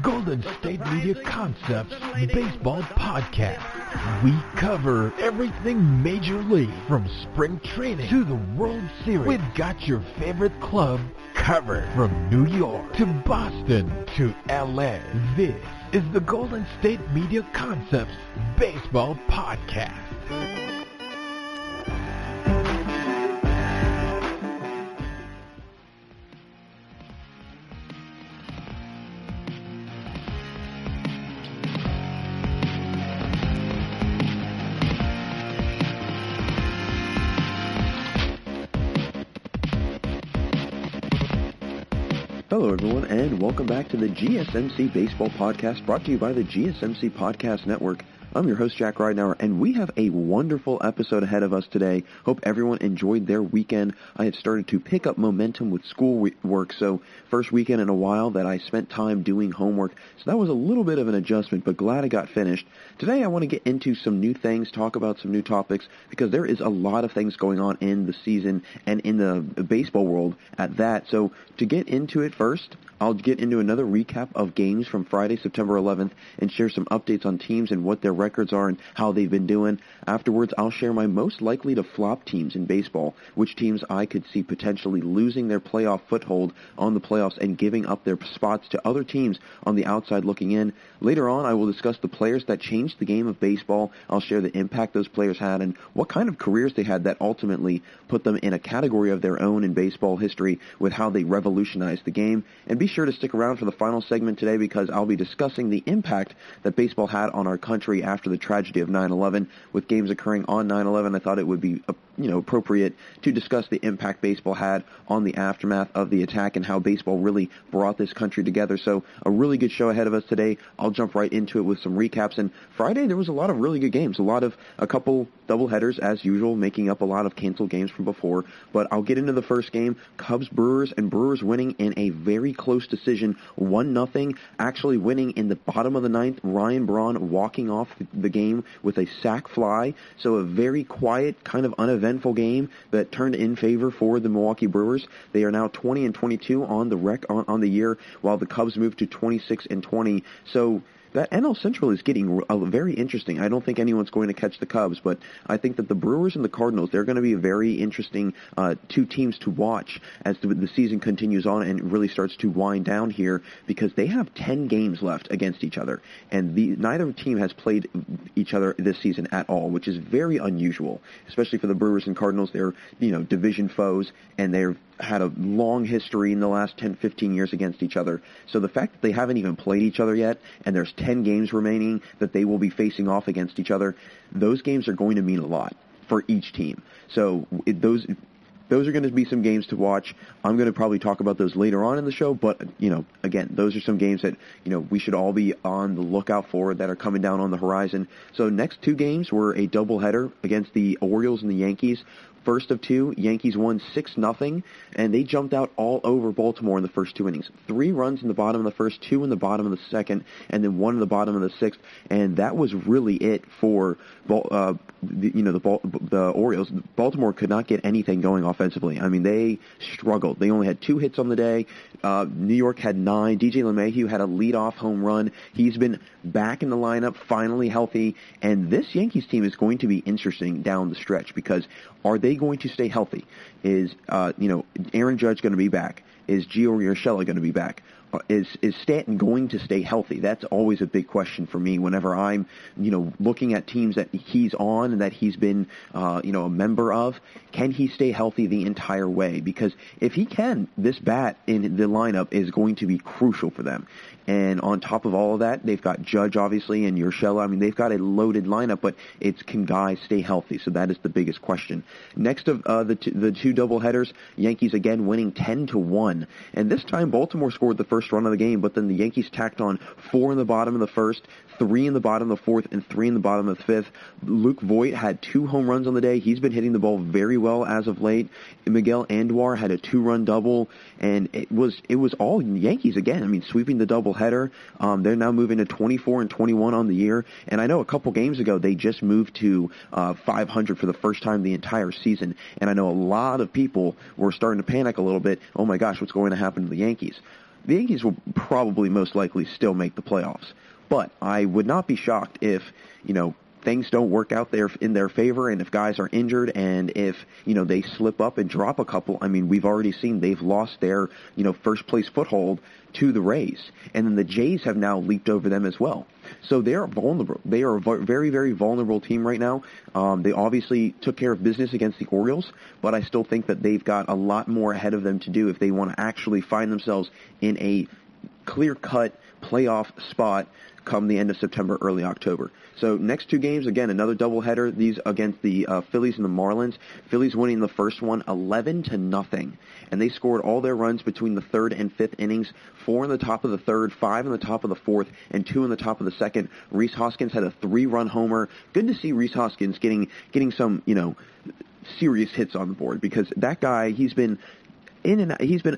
Golden State Media Concepts Baseball Podcast. We cover everything Major League, from spring training to the World Series. We've got your favorite club covered, from New York to Boston to LA. This is the Golden State Media Concepts Baseball Podcast. Hello everyone, and welcome back to the GSMC Baseball Podcast, brought to you by the GSMC Podcast Network. I'm your host, Jack Ridenauer, and we have a wonderful episode ahead of us today. Hope everyone enjoyed their weekend. I had started to pick up momentum with school work, so first weekend in a while that I spent time doing homework, so that was a little bit of an adjustment, but glad it got finished. Today I want to get into some new things, talk about some new topics, because there is a lot of things going on in the season and in the baseball world at that. So to get into it first, I'll get into another recap of games from Friday, September 11th, and share some updates on teams and what their records are and how they've been doing. Afterwards, I'll share my most likely to flop teams in baseball, which teams I could see potentially losing their playoff foothold on the playoffs and giving up their spots to other teams on the outside looking in. Later on, I will discuss the players that changed the game of baseball. I'll share the impact those players had and what kind of careers they had that ultimately put them in a category of their own in baseball history with how they revolutionized the game. And be sure to stick around for the final segment today, because I'll be discussing the impact that baseball had on our country after the tragedy of 9/11. With games occurring on 9/11, I thought it would be appropriate to discuss the impact baseball had on the aftermath of the attack and how baseball really brought this country together. So a really good show ahead of us today. I'll jump right into it with some recaps. And Friday, there was a lot of really good games, a couple doubleheaders as usual, making up a lot of canceled games from before. But I'll get into the first game, Cubs-Brewers, and Brewers winning in a very close decision, 1-0, actually winning in the bottom of the ninth. Ryan Braun walking off the game with a sac fly. So a very quiet, kind of uneventful game that turned in favor for the Milwaukee Brewers. They are now 20-22 on the year, while the Cubs moved to 26-20. So that NL Central is getting very interesting. I don't think anyone's going to catch the Cubs, but I think that the Brewers and the Cardinals, they're going to be a very interesting two teams to watch as the season continues on and really starts to wind down here, because they have 10 games left against each other, and neither team has played each other this season at all, which is very unusual, especially for the Brewers and Cardinals. They're division foes, and they've had a long history in the last 10-15 years against each other. So the fact that they haven't even played each other yet, and there's 10 games remaining that they will be facing off against each other, those games are going to mean a lot for each team. So those are going to be some games to watch. I'm going to probably talk about those later on in the show, but, again, those are some games that, we should all be on the lookout for that are coming down on the horizon. So next two games were a doubleheader against the Orioles and the Yankees. First of two, Yankees won 6-0, and they jumped out all over Baltimore in the first two innings. 3 runs in the bottom of the first, 2 in the bottom of the second, and then 1 in the bottom of the sixth, and that was really it for the Orioles. Baltimore could not get anything going offensively. I mean, they struggled. They only had 2 hits on the day. New York had 9. DJ LeMahieu had a leadoff home run. He's been back in the lineup, finally healthy, and this Yankees team is going to be interesting down the stretch, because are they going to stay healthy? Is Aaron Judge going to be back? Is Gio Urshela going to be back? Is Stanton going to stay healthy? That's always a big question for me whenever I'm, looking at teams that he's on and that he's been, a member of. Can he stay healthy the entire way? Because if he can, this bat in the lineup is going to be crucial for them. And on top of all of that, they've got Judge, obviously, and Urshela. I mean, they've got a loaded lineup, but can guys stay healthy? So that is the biggest question. Next of the two doubleheaders, Yankees again winning 10-1. And this time, Baltimore scored the first run of the game, but then the Yankees tacked on 4 in the bottom of the first, 3 in the bottom of the fourth, and 3 in the bottom of the fifth. Luke Voit had 2 home runs on the day. He's been hitting the ball very well as of late. Miguel Andujar had a 2-run double, and it was all Yankees again. I mean, sweeping the doubleheader. They're now moving to 24-21 on the year, and I know a couple games ago they just moved to 500 for the first time the entire season, and I know a lot of people were starting to panic a little bit. Oh my gosh, what's going to happen to the Yankees? the Yankees will probably most likely still make the playoffs. But I would not be shocked if, things don't work out there in their favor, and if guys are injured, and if, they slip up and drop a couple. I mean, we've already seen they've lost their, first place foothold to the Rays, and then the Jays have now leaped over them as well. So they are vulnerable. They are a very, very vulnerable team right now. They obviously took care of business against the Orioles, but I still think that they've got a lot more ahead of them to do if they want to actually find themselves in a clear-cut playoff spot come the end of September, early October. So next two games, again, another doubleheader. These against the Phillies and the Marlins. Phillies winning the first one 11-0, and they scored all their runs between the third and fifth innings. 4 in the top of the third, 5 in the top of the fourth, and 2 in the top of the second. Rhys Hoskins had a 3-run homer. Good to see Rhys Hoskins getting some serious hits on the board, because that guy, he's been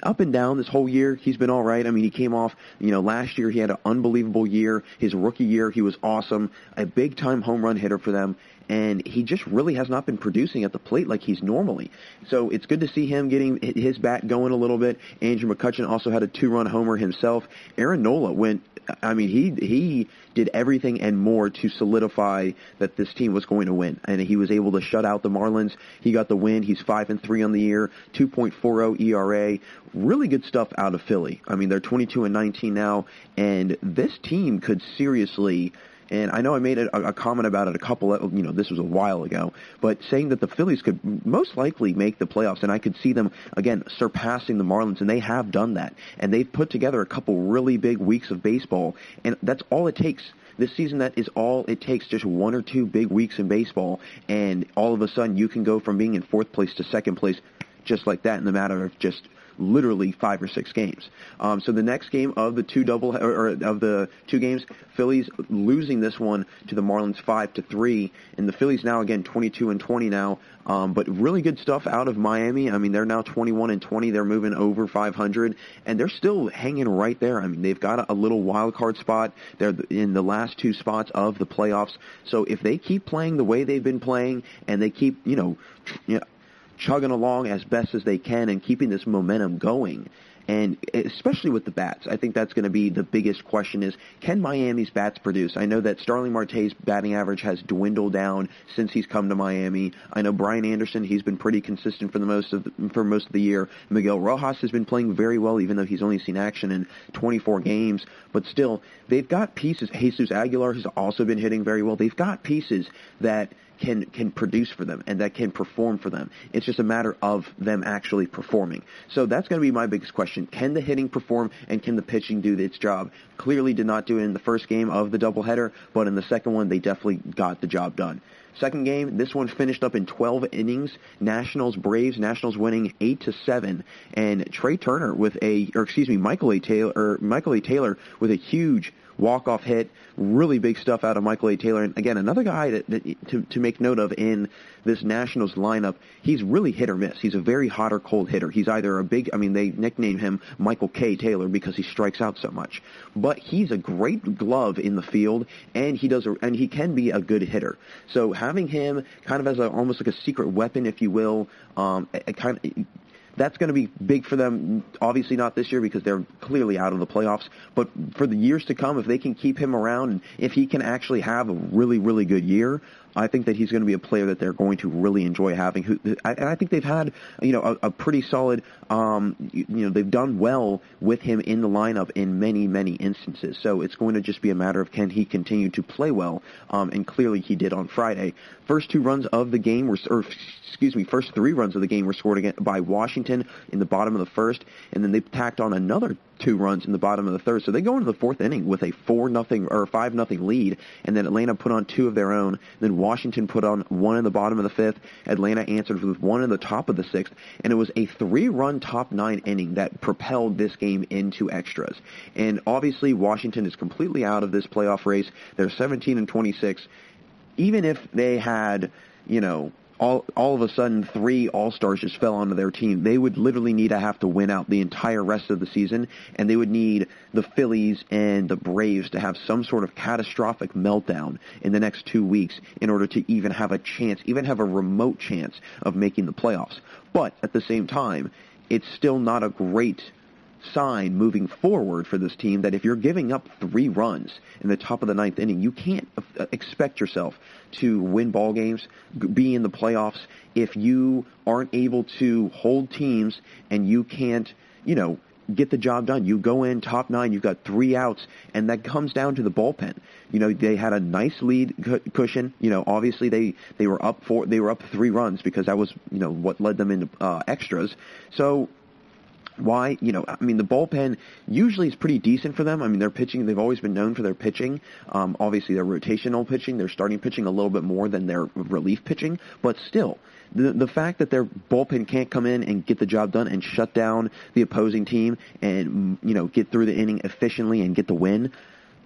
up and down this whole year. He's been all right. I mean, he came off, last year he had an unbelievable year. His rookie year, he was awesome. A big-time home run hitter for them. And he just really has not been producing at the plate like he's normally. So it's good to see him getting his bat going a little bit. Andrew McCutchen also had a 2-run homer himself. Aaron Nola he did everything and more to solidify that this team was going to win. And he was able to shut out the Marlins. He got the win. He's 5-3 on the year, 2.40 ERA. Really good stuff out of Philly. I mean, they're 22-19 now, and this team could seriously... And I know I made a comment about it this was a while ago, but saying that the Phillies could most likely make the playoffs, and I could see them, again, surpassing the Marlins, and they have done that. And they've put together a couple really big weeks of baseball, and that's all it takes. This season, that is all it takes, just 1 or 2 big weeks in baseball, and all of a sudden you can go from being in 4th place to 2nd place just like that in the matter of just literally 5 or 6 games. So the next game of the of the 2 games, Phillies losing this one to the Marlins 5-3, and the Phillies now again 22-20 now. But really good stuff out of Miami. I mean, they're now 21-20. They're moving over 500, and they're still hanging right there. I mean, they've got a little wild card spot. They're in the last 2 spots of the playoffs. So if they keep playing the way they've been playing, and they keep chugging along as best as they can and keeping this momentum going, and especially with the bats, I think that's going to be the biggest question is, can Miami's bats produce? I know that Starling Marte's batting average has dwindled down since he's come to Miami. I know Brian Anderson, he's been pretty consistent for most of the year. Miguel Rojas has been playing very well, even though he's only seen action in 24 games. But still, they've got pieces. Jesus Aguilar has also been hitting very well. They've got pieces that can produce for them and that can perform for them. It's just a matter of them actually performing. So that's going to be my biggest question. Can the hitting perform, and can the pitching do its job? Clearly did not do it in the first game of the doubleheader, but in the second one they definitely got the job done. Second game, this one finished up in 12 innings. Braves, Nationals winning 8-7, and Michael A. Taylor with a huge walk-off hit. Really big stuff out of Michael A. Taylor. And again, another guy to make note of in this Nationals lineup. He's really hit or miss. He's a very hot or cold hitter. He's either they nickname him Michael K. Taylor because he strikes out so much. But he's a great glove in the field, and he can be a good hitter. So having him kind of as almost like a secret weapon, if you will, that's going to be big for them. Obviously not this year because they're clearly out of the playoffs, but for the years to come, if they can keep him around and if he can actually have a really, really good year, I think that he's going to be a player that they're going to really enjoy having. And I think they've had, a pretty solid, they've done well with him in the lineup in many, many instances. So it's going to just be a matter of can he continue to play well, and clearly he did on Friday. First 3 runs of the game were scored again by Washington in the bottom of the first, and then they tacked on another 2 runs in the bottom of the third. So they go into the 4th inning with a 4-0 or 5-0 lead, and then Atlanta put on 2 of their own. Then Washington put on 1 in the bottom of the 5th. Atlanta answered with 1 in the top of the 6th, and it was a 3-run top 9 inning that propelled this game into extras. And obviously Washington is completely out of this playoff race. They're 17-26. Even if they had, all of a sudden 3 All-Stars just fell onto their team, they would literally need to have to win out the entire rest of the season, and they would need the Phillies and the Braves to have some sort of catastrophic meltdown in the next 2 weeks in order to even have a remote chance of making the playoffs. But at the same time, it's still not a great sign moving forward for this team that if you're giving up 3 runs in the top of the 9th inning, you can't expect yourself to win ball games, be in the playoffs, if you aren't able to hold teams and you can't, get the job done. You go in top 9, you've got 3 outs, and that comes down to the bullpen. They had a nice lead cushion. Obviously they were up 3 runs because that was, what led them into extras. So why, the bullpen usually is pretty decent for them. Their pitching, they've always been known for their pitching. Obviously their rotational pitching, their starting pitching a little bit more than their relief pitching, but still, the fact that their bullpen can't come in and get the job done and shut down the opposing team and, get through the inning efficiently and get the win,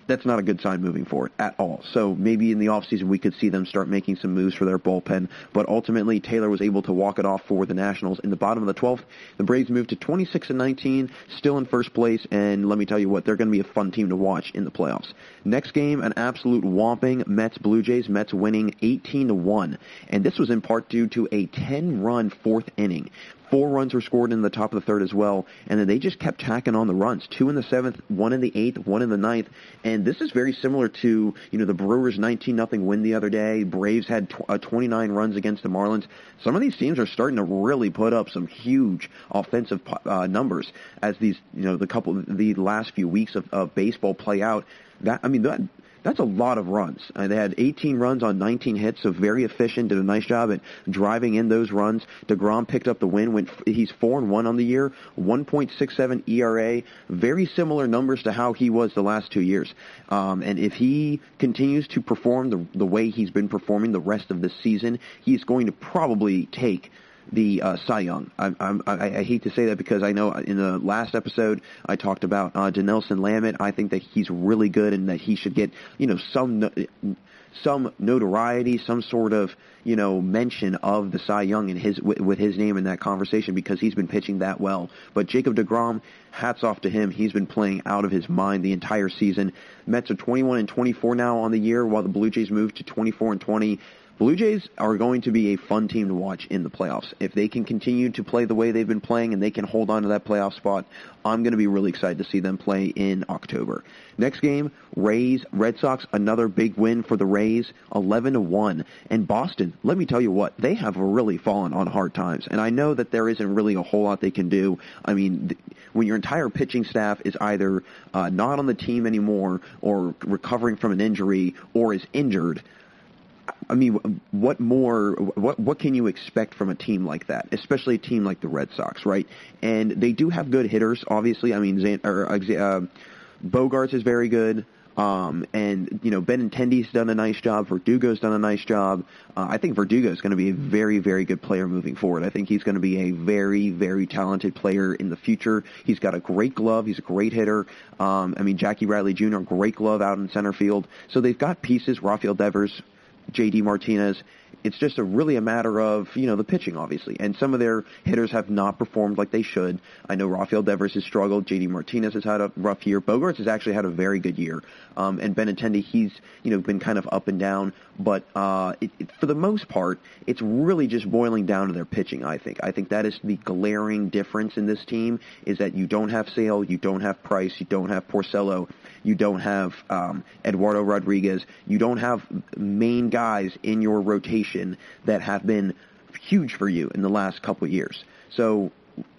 that's not a good sign moving forward at all. So maybe in the offseason we could see them start making some moves for their bullpen. But ultimately, Taylor was able to walk it off for the Nationals. In the bottom of the 12th, the Braves moved to 26-19, still in first place. And let me tell you what, they're going to be a fun team to watch in the playoffs. Next game, an absolute whomping Mets-Blue Jays. Mets winning 18-1. And this was in part due to a 10-run 4th inning. 4 runs were scored in the top of the 3rd as well, and then they just kept tacking on the runs. 2 in the 7th, 1 in the 8th, 1 in the 9th, and this is very similar to, the Brewers' 19-0 win the other day. Braves had 29 runs against the Marlins. Some of these teams are starting to really put up some huge offensive numbers as these, the last few weeks of baseball play out. That's a lot of runs. They had 18 runs on 19 hits, so very efficient, did a nice job at driving in those runs. DeGrom picked up the win. He's 4-1 on the year, 1.67 ERA, very similar numbers to how he was the last 2 years. And if he continues to perform the way he's been performing the rest of this season, he's going to probably take the Cy Young. I hate to say that because I know in the last episode I talked about Dinelson Lamet. I think that he's really good and that he should get some notoriety, some sort of mention of the Cy Young in with his name in that conversation because he's been pitching that well. But Jacob deGrom, hats off to him. He's been playing out of his mind the entire season. Mets are 21-24 now on the year, while the Blue Jays moved to 24-20. Blue Jays are going to be a fun team to watch in the playoffs. If they can continue to play the way they've been playing and they can hold on to that playoff spot, I'm going to be really excited to see them play in October. Next game, Rays, Red Sox, another big win for the Rays, 11-1. And Boston, let me tell you what, they have really fallen on hard times. And I know that there isn't really a whole lot they can do. When your entire pitching staff is either not on the team anymore or recovering from an injury or is injured, what can you expect from a team like that, especially a team like the Red Sox, right? And they do have good hitters, obviously. Bogarts is very good. And Benintendi's done a nice job. Verdugo's done a nice job. I think Verdugo's going to be a very, very good player moving forward. I think he's going to be a very, very talented player in the future. He's got a great glove. He's a great hitter. Jackie Bradley Jr., great glove out in center field. So they've got pieces, Rafael Devers, J.D. Martinez. It's just really a matter of, the pitching, obviously. And some of their hitters have not performed like they should. I know Rafael Devers has struggled. J.D. Martinez has had a rough year. Bogarts has actually had a very good year. And Benintendi, he's, been kind of up and down. But for the most part, it's really just boiling down to their pitching, I think. I think that is the glaring difference in this team, is that you don't have Sale, you don't have Price, you don't have Porcello, you don't have Eduardo Rodriguez, you don't have main guys in your rotation that have been huge for you in the last couple of years. So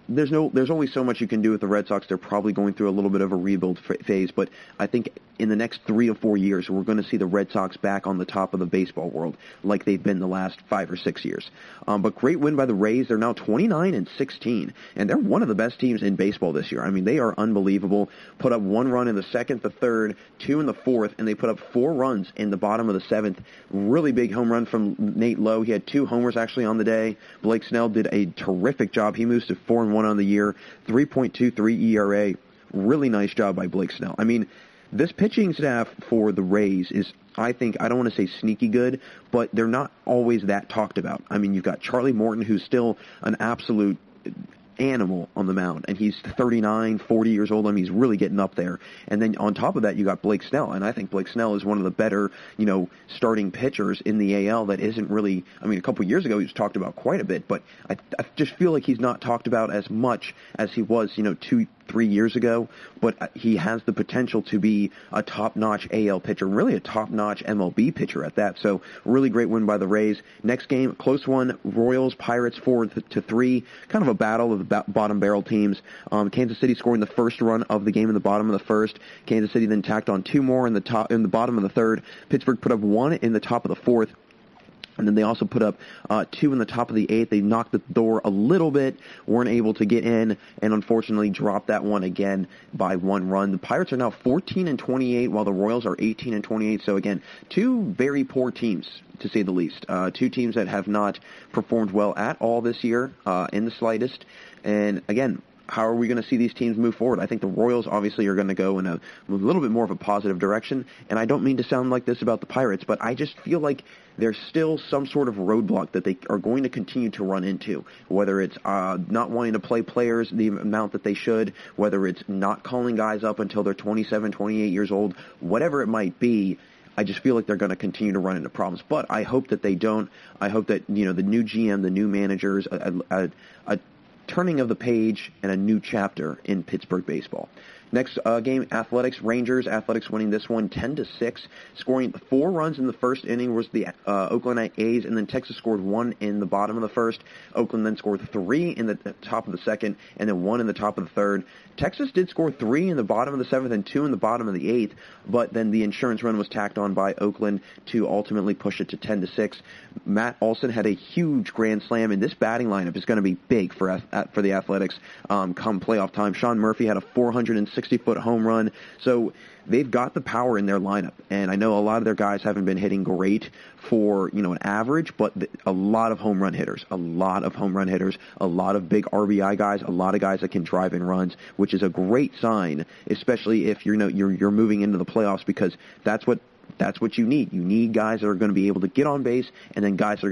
there's only so much you can do with the Red Sox. They're probably going through a little bit of a rebuild phase, but I think in the next 3 or 4 years, we're going to see the Red Sox back on the top of the baseball world like they've been the last 5 or 6 years. But great win by the Rays. They're now 29-16, and they're one of the best teams in baseball this year. They are unbelievable. Put up 1 run in the 2nd, the 3rd, 2 in the 4th, and they put up 4 runs in the bottom of the 7th. Really big home run from Nate Lowe. He had 2 homers actually on the day. Blake Snell did a terrific job. He moves to 4-1 on the year, 3.23 ERA. Really nice job by Blake Snell. This pitching staff for the Rays is, I think, I don't want to say sneaky good, but they're not always that talked about. You've got Charlie Morton, who's still an absolute animal on the mound, and he's 39, 40 years old. He's really getting up there. And then on top of that, you got Blake Snell, and I think Blake Snell is one of the better, starting pitchers in the AL that isn't really, a couple of years ago he was talked about quite a bit, but I just feel like he's not talked about as much as he was, 3 years ago, but he has the potential to be a top-notch AL pitcher, really a top-notch MLB pitcher at that. So really great win by the Rays. Next game, close one, Royals, Pirates 4-3, kind of a battle of the bottom barrel teams. Kansas City scoring the first run of the game in the bottom of the first. Kansas City then tacked on 2 more in the bottom of the third. Pittsburgh put up 1 in the top of the fourth. And then they also put up 2 in the top of the 8th. They knocked the door a little bit, weren't able to get in, and unfortunately dropped that one again by 1 run. The Pirates are now 14-28, while the Royals are 18-28. So again, 2 very poor teams, to say the least. 2 teams that have not performed well at all this year, in the slightest. And again, how are we going to see these teams move forward? I think the Royals obviously are going to go in a little bit more of a positive direction, and I don't mean to sound like this about the Pirates, but I just feel like there's still some sort of roadblock that they are going to continue to run into, whether it's not wanting to play players the amount that they should, whether it's not calling guys up until they're 27, 28 years old, whatever it might be. I just feel like they're going to continue to run into problems. But I hope that they don't. I hope that, the new GM, the new managers, a turning of the page and a new chapter in Pittsburgh baseball. Next game, Athletics, Rangers. Athletics winning this one 10-6, scoring 4 runs in the first inning was the Oakland A's, and then Texas scored 1 in the bottom of the first. Oakland then scored 3 in the top of the second, and then 1 in the top of the third. Texas did score 3 in the bottom of the 7th and 2 in the bottom of the 8th, but then the insurance run was tacked on by Oakland to ultimately push it to 10-6. Matt Olson had a huge grand slam, and this batting lineup is going to be big for the Athletics come playoff time. Sean Murphy had a 460-foot home run, so they've got the power in their lineup, and I know a lot of their guys haven't been hitting great for, an average, but a lot of home run hitters, a lot of big RBI guys, a lot of guys that can drive in runs, which is a great sign, especially if you're moving into the playoffs, because that's what you need. You need guys that are going to be able to get on base, and then guys that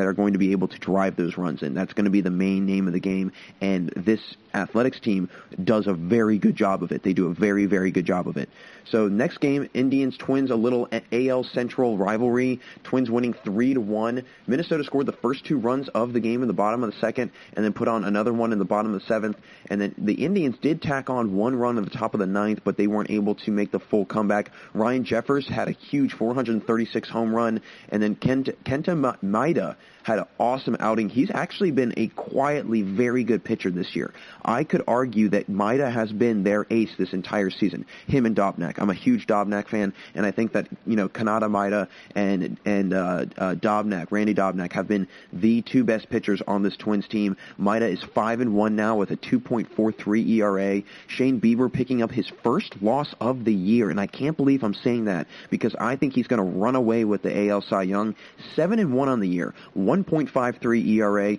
are going to be able to drive those runs in. That's going to be the main name of the game, and this Athletics team does a very good job of it. They do a very, very good job of it. So next game, Indians, Twins, a little AL Central rivalry. Twins winning 3-1. Minnesota scored the first 2 runs of the game in the bottom of the second, and then put on another one in the bottom of the 7th. And then the Indians did tack on 1 run at the top of the 9th, but they weren't able to make the full comeback. Ryan Jeffers had a huge 436 home run, and then Kenta Maeda had an awesome outing. He's actually been a quietly very good pitcher this year. I could argue that Maeda has been their ace this entire season, him and Dobnak. I'm a huge Dobnak fan, and I think that, Kanata Maeda and Dobnak, Randy Dobnak, have been the 2 best pitchers on this Twins team. Maeda is 5-1 now with a 2.43 ERA. Shane Bieber picking up his first loss of the year, and I can't believe I'm saying that, because I think he's going to run away with the AL Cy Young. 7-1 on the year, 1.53 ERA.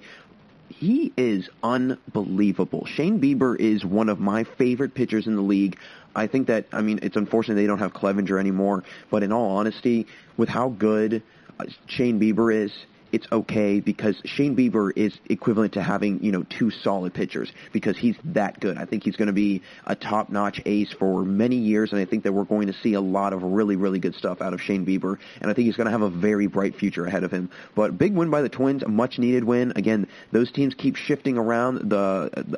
He is unbelievable. Shane Bieber is one of my favorite pitchers in the league. I think that, it's unfortunate they don't have Clevenger anymore, but in all honesty, with how good Shane Bieber is, it's okay, because Shane Bieber is equivalent to having, 2 solid pitchers, because he's that good. I think he's going to be a top-notch ace for many years, and I think that we're going to see a lot of really, really good stuff out of Shane Bieber, and I think he's going to have a very bright future ahead of him. But big win by the Twins, a much-needed win. Again, those teams keep shifting around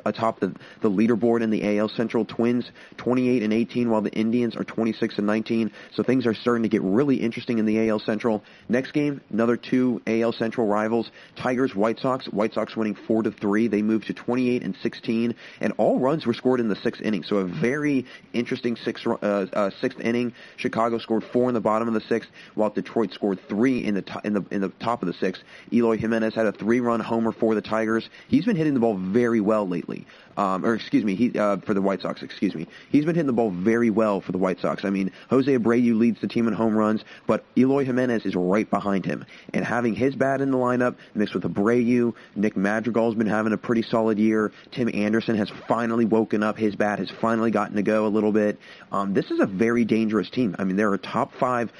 atop the leaderboard in the AL Central. Twins 28-18, while the Indians are 26-19, so things are starting to get really interesting in the AL Central. Next game, another 2 AL Central rivals, Tigers, White Sox. White Sox winning 4-3. They moved to 28-16, and all runs were scored in the 6th inning. So a very interesting 6th inning. Chicago scored 4 in the bottom of the 6th, while Detroit scored 3 in the top of the 6th. Eloy Jimenez had a 3-run homer for the Tigers. He's been hitting the ball very well lately. For the White Sox, He's been hitting the ball very well for the White Sox. Jose Abreu leads the team in home runs, but Eloy Jimenez is right behind him. And having his bat in the lineup, mixed with Abreu, Nick Madrigal's been having a pretty solid year. Tim Anderson has finally woken up. His bat has finally gotten to go a little bit. This is a very dangerous team. They're a top 5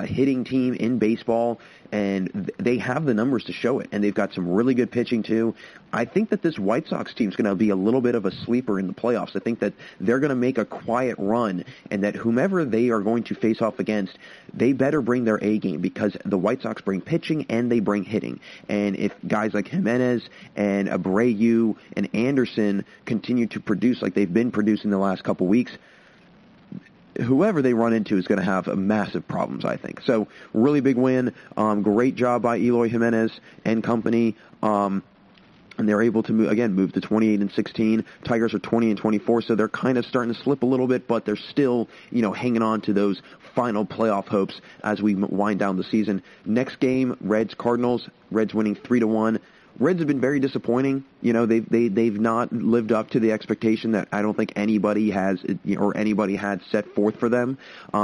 hitting team in baseball, and they have the numbers to show it, and they've got some really good pitching too. I think that this White Sox team is going to be a little bit of a sleeper in the playoffs. I think that they're going to make a quiet run, and that whomever they are going to face off against, they better bring their A game, because the White Sox bring pitching and can they bring hitting? And if guys like Jimenez and Abreu and Anderson continue to produce like they've been producing the last couple weeks, whoever they run into is going to have massive problems, I think. So, really big win. Great job by Eloy Jimenez and company. And they're able to move to 28-16. Tigers are 20-24, so they're kind of starting to slip a little bit, but they're still, hanging on to those final playoff hopes as we wind down the season. Next game, Reds-Cardinals. Reds winning 3-1. Reds have been very disappointing. They've not lived up to the expectation that I don't think anybody has or anybody had set forth for them.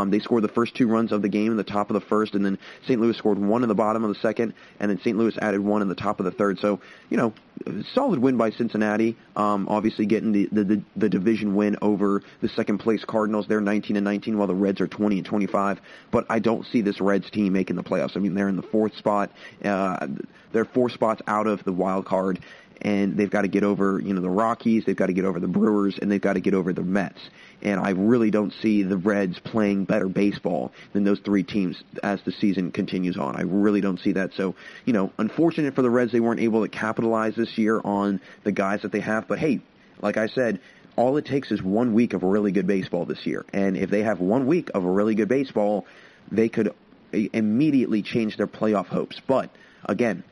They scored the first 2 runs of the game in the top of the first, and then St. Louis scored 1 in the bottom of the second, and then St. Louis added 1 in the top of the third. So, solid win by Cincinnati. Obviously getting the division win over the second place Cardinals. They're 19-19 while the Reds are 20-25. But I don't see this Reds team making the playoffs. I mean, they're in the 4th spot. They're 4 spots out of the wild card, and they've got to get over, the Rockies, they've got to get over the Brewers, and they've got to get over the Mets. And I really don't see the Reds playing better baseball than those 3 teams as the season continues on. I really don't see that. So, unfortunate for the Reds, they weren't able to capitalize this year on the guys that they have. But hey, like I said, all it takes is 1 week of really good baseball this year. And if they have 1 week of a really good baseball, they could immediately change their playoff hopes. But again,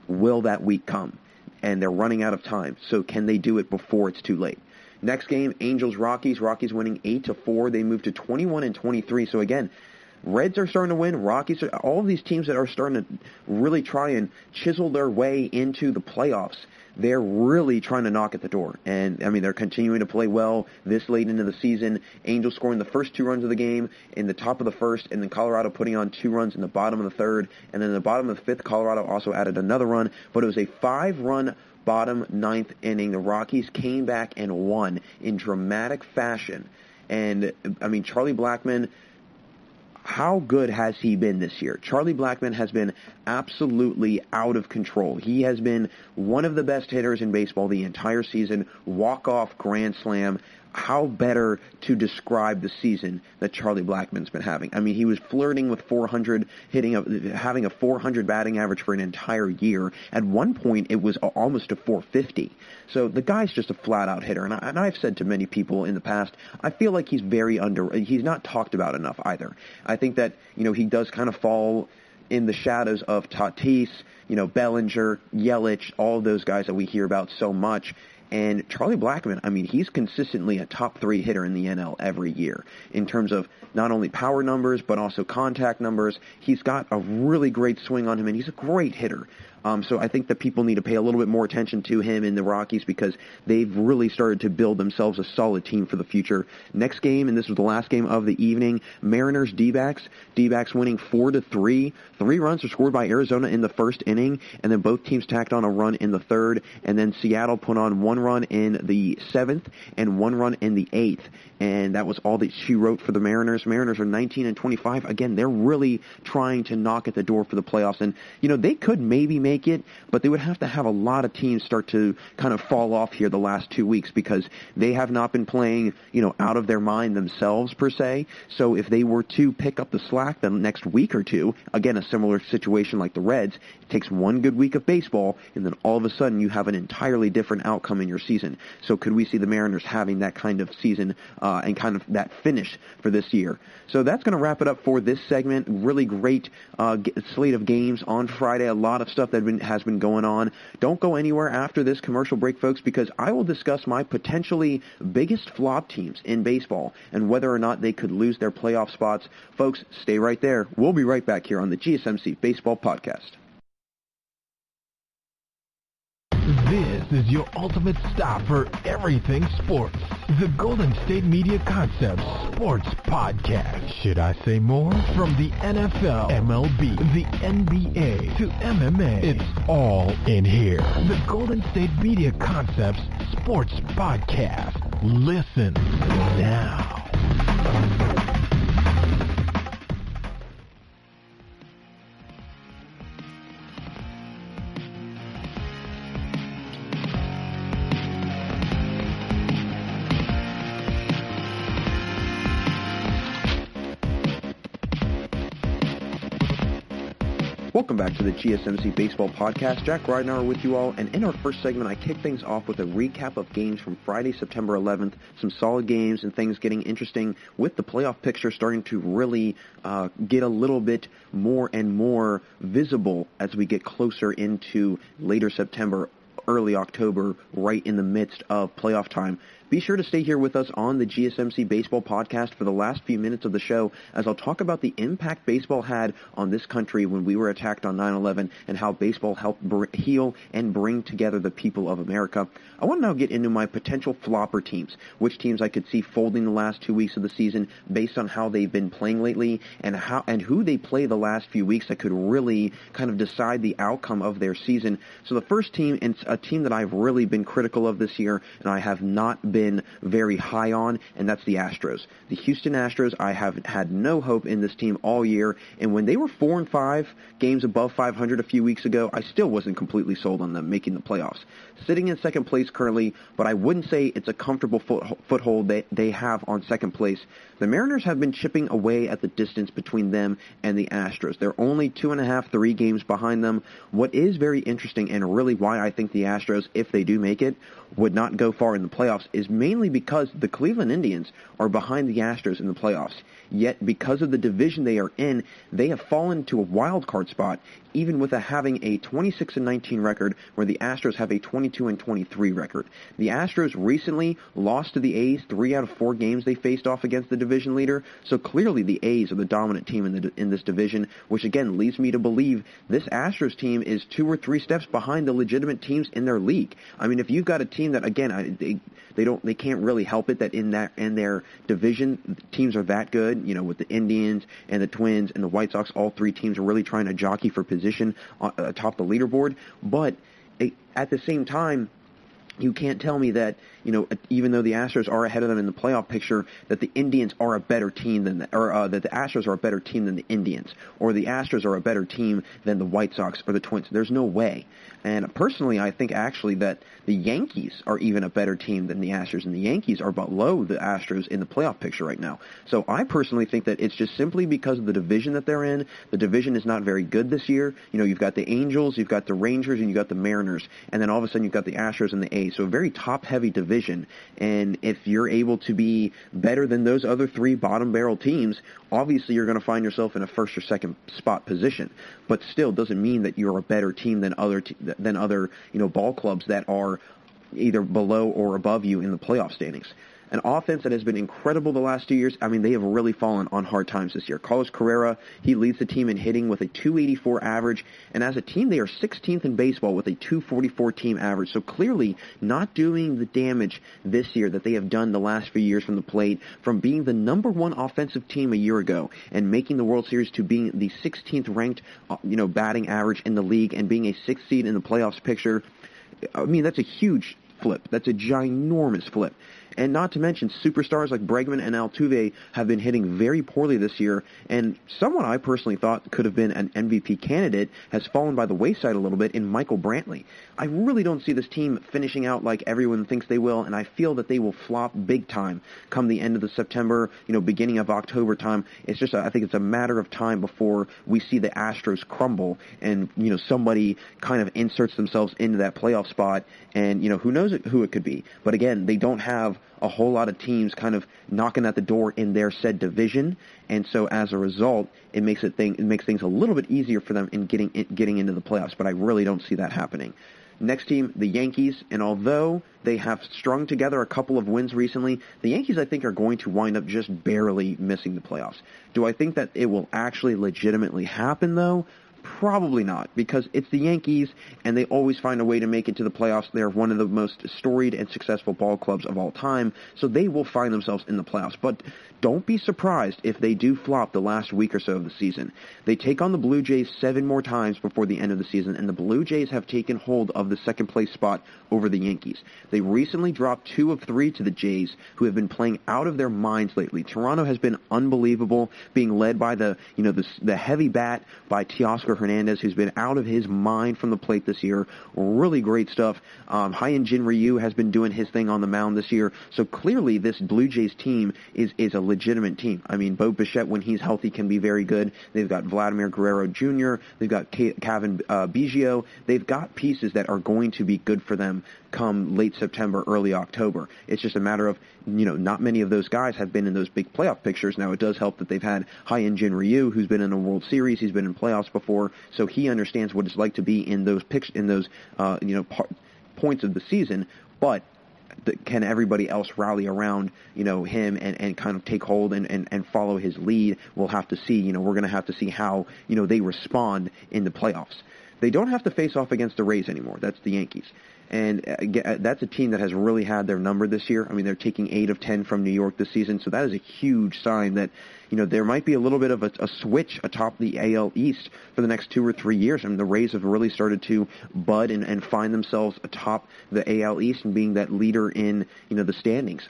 will that week come? And they're running out of time. So can they do it before it's too late? Next game, Angels-Rockies. Rockies winning 8-4. They move to 21-23. So again, Reds are starting to win. Rockies, all of these teams that are starting to really try and chisel their way into the playoffs, they're really trying to knock at the door. And, I mean, they're continuing to play well this late into the season. Angels scoring the first 2 runs of the game in the top of the first, and then Colorado putting on 2 runs in the bottom of the third. And then in the bottom of the 5th, Colorado also added another run. But it was a 5-run bottom 9th inning. The Rockies came back and won in dramatic fashion. And, I mean, Charlie Blackmon, how good has he been this year? Charlie Blackmon has been absolutely out of control. He has been one of the best hitters in baseball the entire season. Walk-off grand slam. How better to describe the season that Charlie Blackmon's been having? I mean, he was flirting with 400, having a 400 batting average for an entire year. At one point, it was almost a 450. So the guy's just a flat-out hitter. And I've said to many people in the past, I feel like he's he's not talked about enough either. I think that, he does kind of fall in the shadows of Tatis, Bellinger, Yelich, all of those guys that we hear about so much. And Charlie Blackmon, I mean, he's consistently a top 3 hitter in the NL every year in terms of not only power numbers, but also contact numbers. He's got a really great swing on him, and he's a great hitter. So I think that people need to pay a little bit more attention to him in the Rockies because they've really started to build themselves a solid team for the future. Next game, and this was the last game of the evening, Mariners D-backs. D-backs winning 4-3. 3 runs were scored by Arizona in the first inning, and then both teams tacked on a run in the third, and then Seattle put on 1 run in the 7th and 1 run in the 8th. And that was all that she wrote for the Mariners. Mariners are 19-25. Again, they're really trying to knock at the door for the playoffs. And, they could maybe make it, but they would have to have a lot of teams start to kind of fall off here the last 2 weeks because they have not been playing, out of their mind themselves per se. So if they were to pick up the slack the next week or two, again, a similar situation like the Reds, it takes 1 good week of baseball, and then all of a sudden you have an entirely different outcome in your season. So could we see the Mariners having that kind of season and kind of that finish for this year? So that's going to wrap it up for this segment. Really great slate of games on Friday. A lot of stuff that has been going on. Don't go anywhere after this commercial break, folks, because I will discuss my potentially biggest flop teams in baseball and whether or not they could lose their playoff spots. Folks, stay right there. We'll be right back here on the GSMC Baseball Podcast. This is your ultimate stop for everything sports. The Golden State Media Concepts Sports Podcast. Should I say more? From the NFL, MLB, the NBA, to MMA, it's all in here. The Golden State Media Concepts Sports Podcast. Listen now. Welcome back to the GSMC Baseball Podcast. Jack Ridenour with you all, and in our first segment, I kick things off with a recap of games from Friday, September 11th, some solid games and things getting interesting with the playoff picture starting to really get a little bit more and more visible as we get closer into later September, early October, right in the midst of playoff time. Be sure to stay here with us on the GSMC Baseball Podcast for the last few minutes of the show as I'll talk about the impact baseball had on this country when we were attacked on 9/11 and how baseball helped heal and bring together the people of America. I want to now get into my potential flopper teams, which teams I could see folding the last 2 weeks of the season based on how they've been playing lately and who they play the last few weeks that could really kind of decide the outcome of their season. So the first team, and a team that I've really been critical of this year and I have not been very high on, and that's the Astros. The Houston Astros, I have had no hope in this team all year, and when they were 4-5 games above 500 a few weeks ago, I still wasn't completely sold on them making the playoffs. Sitting in second place currently, but I wouldn't say it's a comfortable foothold they have on second place. The Mariners have been chipping away at the distance between them and the Astros. They're only 2.5, 3 games behind them. What is very interesting, and really why I think the Astros, if they do make it, would not go far in the playoffs, is mainly because the Cleveland Indians are behind the Astros in the playoffs. Yet, because of the division they are in, they have fallen to a wild card spot, even with having a 26-19 record, where the Astros have a 22-23 record. The Astros recently lost to the A's 3 out of 4 games they faced off against the division leader, so clearly the A's are the dominant team in this division, which again leads me to believe this Astros team is 2 or 3 steps behind the legitimate teams in their league. I mean, if you've got a team that, again, they can't really help it that in their division teams are that good, you know, with the Indians and the Twins and the White Sox, all 3 teams are really trying to jockey for position atop the leaderboard. But at the same time, you can't tell me that, you know, even though the Astros are ahead of them in the playoff picture, that the Indians are a better team than that the Astros are a better team than the Indians, or the Astros are a better team than the White Sox or the Twins. There's no way. And personally, I think actually that the Yankees are even a better team than the Astros, and the Yankees are below the Astros in the playoff picture right now. So I personally think that it's just simply because of the division that they're in. The division is not very good this year. You know, you've got the Angels, you've got the Rangers, and you've got the Mariners, and then all of a sudden you've got the Astros and the A's. So a very top-heavy division, and if you're able to be better than those other 3 bottom-barrel teams, obviously you're going to find yourself in a first or second spot position. But still doesn't mean that you're a better team than other you know, ball clubs that are either below or above you in the playoff standings. An offense that has been incredible the last 2 years. I mean, they have really fallen on hard times this year. Carlos Carrera, he leads the team in hitting with a .284 average, and as a team, they are 16th in baseball with a .244 team average. So clearly not doing the damage this year that they have done the last few years from the plate, from being the number 1 offensive team a year ago and making the World Series to being the 16th ranked, you know, batting average in the league and being a 6th seed in the playoffs picture. I mean, that's a huge flip. That's a ginormous flip. And not to mention, superstars like Bregman and Altuve have been hitting very poorly this year, and someone I personally thought could have been an MVP candidate has fallen by the wayside a little bit in Michael Brantley. I really don't see this team finishing out like everyone thinks they will, and I feel that they will flop big time come the end of the September, you know, beginning of October time. It's just, I think it's a matter of time before we see the Astros crumble and, you know, somebody kind of inserts themselves into that playoff spot, and, you know, who knows who it could be. But again, they don't have a whole lot of teams kind of knocking at the door in their said division, and so as a result, it makes things a little bit easier for them in getting into the playoffs. But I really don't see that happening. Next team, the Yankees, and although they have strung together a couple of wins recently, the Yankees, I think, are going to wind up just barely missing the playoffs. Do I think that it will actually legitimately happen, though? Probably not, because it's the Yankees, and they always find a way to make it to the playoffs. They're one of the most storied and successful ball clubs of all time, so they will find themselves in the playoffs. But don't be surprised if they do flop the last week or so of the season. They take on the Blue Jays 7 more times before the end of the season, and the Blue Jays have taken hold of the second-place spot over the Yankees. They recently dropped 2 of 3 to the Jays, who have been playing out of their minds lately. Toronto has been unbelievable, being led by the heavy bat by Teoscar Teoscar Hernandez, who's been out of his mind from the plate this year. Really great stuff. Hyun-Jin Ryu has been doing his thing on the mound this year. So clearly this Blue Jays team is a legitimate team. I mean, Bo Bichette, when he's healthy, can be very good. They've got Vladimir Guerrero Jr., they've got Kevin Biggio. They've got pieces that are going to be good for them come late September, early October. It's just a matter of, not many of those guys have been in those big playoff pictures. Now, it does help that they've had Hyun-Jin Ryu, who's been in a World Series. He's been in playoffs before, so he understands what it's like to be in those points of the season. But can everybody else rally around, him and kind of take hold and follow his lead? We'll have to see. We're going to have to see how, they respond in the playoffs. They don't have to face off against the Rays anymore. That's the Yankees. And that's a team that has really had their number this year. I mean, they're taking 8 of 10 from New York this season, so that is a huge sign that, there might be a little bit of a switch atop the AL East for the next 2 or 3 years. I mean, the Rays have really started to bud and find themselves atop the AL East and being that leader in, the standings.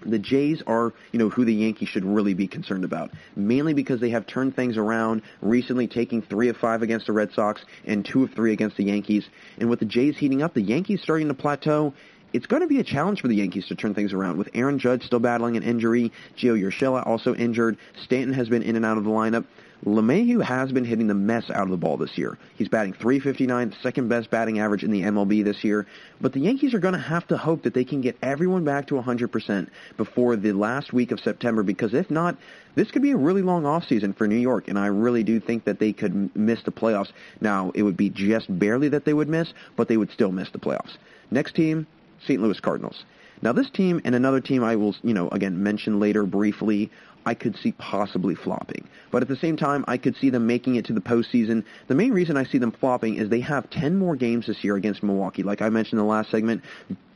The Jays are, who the Yankees should really be concerned about, mainly because they have turned things around, recently taking 3 of 5 against the Red Sox and 2 of 3 against the Yankees. And with the Jays heating up, the Yankees starting to plateau. It's going to be a challenge for the Yankees to turn things around. With Aaron Judge still battling an injury, Gio Urshela also injured, Stanton has been in and out of the lineup. LeMahieu has been hitting the mess out of the ball this year. He's batting .359, second best batting average in the MLB this year. But the Yankees are going to have to hope that they can get everyone back to 100% before the last week of September, because if not, this could be a really long offseason for New York, and I really do think that they could miss the playoffs. Now, it would be just barely that they would miss, but they would still miss the playoffs. Next team, St. Louis Cardinals. Now, this team and another team I will, again, mention later briefly, I could see possibly flopping. But at the same time, I could see them making it to the postseason. The main reason I see them flopping is they have 10 more games this year against Milwaukee. Like I mentioned in the last segment,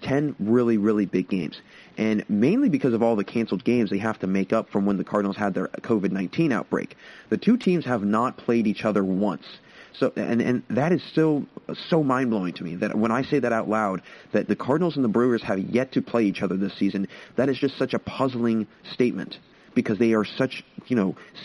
10 really, really big games. And mainly because of all the canceled games they have to make up from when the Cardinals had their COVID-19 outbreak. The two teams have not played each other once. So, and that is still so mind-blowing to me that when I say that out loud, that the Cardinals and the Brewers have yet to play each other this season, that is just such a puzzling statement. Because they are such,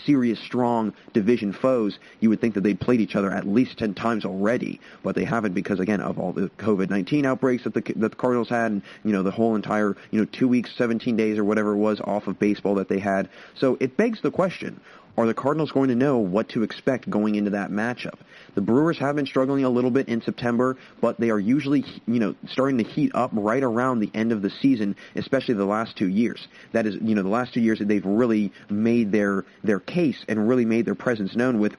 serious, strong division foes, you would think that they'd played each other at least 10 times already, but they haven't because, again, of all the COVID-19 outbreaks that the Cardinals had, and, the whole entire, 2 weeks, 17 days or whatever it was off of baseball that they had. So it begs the question, are the Cardinals going to know what to expect going into that matchup? The Brewers have been struggling a little bit in September, but they are usually, starting to heat up right around the end of the season, especially the last 2 years. That is, the last 2 years that they've really made their case and really made their presence known with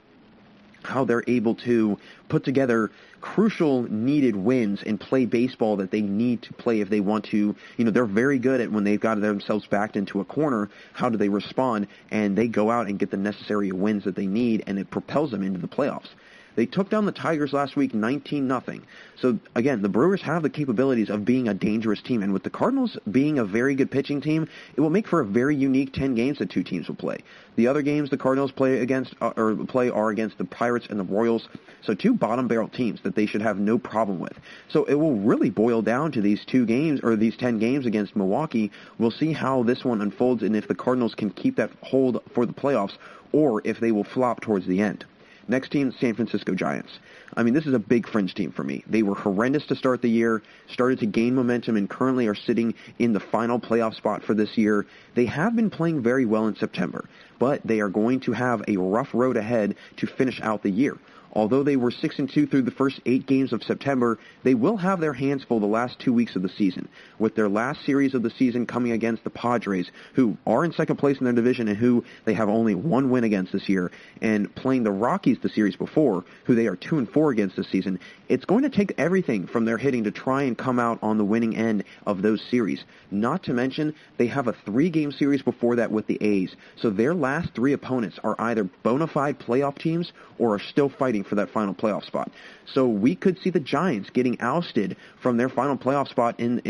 how they're able to put together crucial needed wins and play baseball that they need to play if they want to. They're very good at when they've got themselves backed into a corner, how do they respond, and they go out and get the necessary wins that they need, and it propels them into the playoffs. They took down the Tigers last week 19-0. So, again, the Brewers have the capabilities of being a dangerous team. And with the Cardinals being a very good pitching team, it will make for a very unique 10 games that two teams will play. The other games the Cardinals play are against the Pirates and the Royals. So 2 bottom-barrel teams that they should have no problem with. So it will really boil down to these 2 games, or these 10 games against Milwaukee. We'll see how this one unfolds and if the Cardinals can keep that hold for the playoffs or if they will flop towards the end. Next team, San Francisco Giants. I mean, this is a big fringe team for me. They were horrendous to start the year, started to gain momentum, and currently are sitting in the final playoff spot for this year. They have been playing very well in September, but they are going to have a rough road ahead to finish out the year. Although they were 6-2 through the first 8 games of September, they will have their hands full the last 2 weeks of the season, with their last series of the season coming against the Padres, who are in second place in their division and who they have only 1 win against this year, and playing the Rockies the series before, who they are 2-4 against this season. It's going to take everything from their hitting to try and come out on the winning end of those series. Not to mention, they have a 3-game series before that with the A's, so their last 3 opponents are either bona fide playoff teams or are still fighting for that final playoff spot. So we could see the Giants getting ousted from their final playoff spot and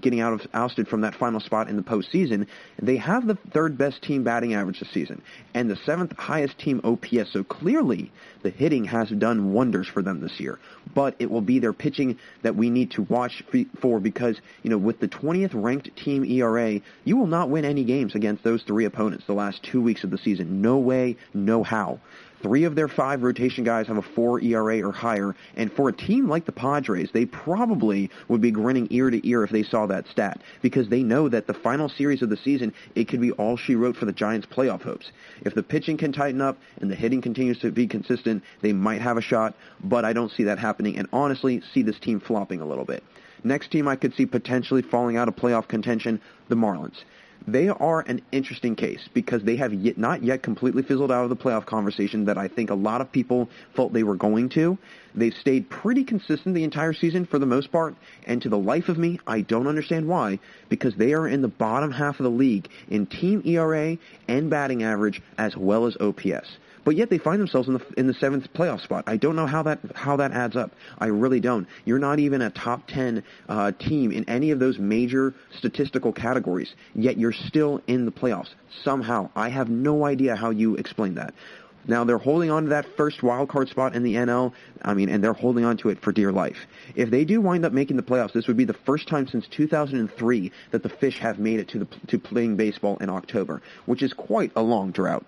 getting ousted from that final spot in the postseason. They have the 3rd best team batting average this season and the 7th highest team OPS. So clearly the hitting has done wonders for them this year. But it will be their pitching that we need to watch for because, with the 20th ranked team ERA, you will not win any games against those 3 opponents the last 2 weeks of the season. No way, no how. 3 of their 5 rotation guys have a 4 ERA or higher, and for a team like the Padres, they probably would be grinning ear to ear if they saw that stat, because they know that the final series of the season, it could be all she wrote for the Giants' playoff hopes. If the pitching can tighten up and the hitting continues to be consistent, they might have a shot, but I don't see that happening, and honestly see this team flopping a little bit. Next team I could see potentially falling out of playoff contention, the Marlins. They are an interesting case because they have not yet completely fizzled out of the playoff conversation that I think a lot of people felt they were going to. They've stayed pretty consistent the entire season for the most part, and to the life of me, I don't understand why, because they are in the bottom half of the league in team ERA and batting average as well as OPS. But yet they find themselves in the 7th playoff spot. I don't know how that adds up. I really don't. You're not even a top 10 team in any of those major statistical categories, yet you're still in the playoffs somehow. I have no idea how you explain that. Now, they're holding on to that first wild card spot in the NL, and they're holding on to it for dear life. If they do wind up making the playoffs, this would be the first time since 2003 that the Fish have made it to playing baseball in October, which is quite a long drought.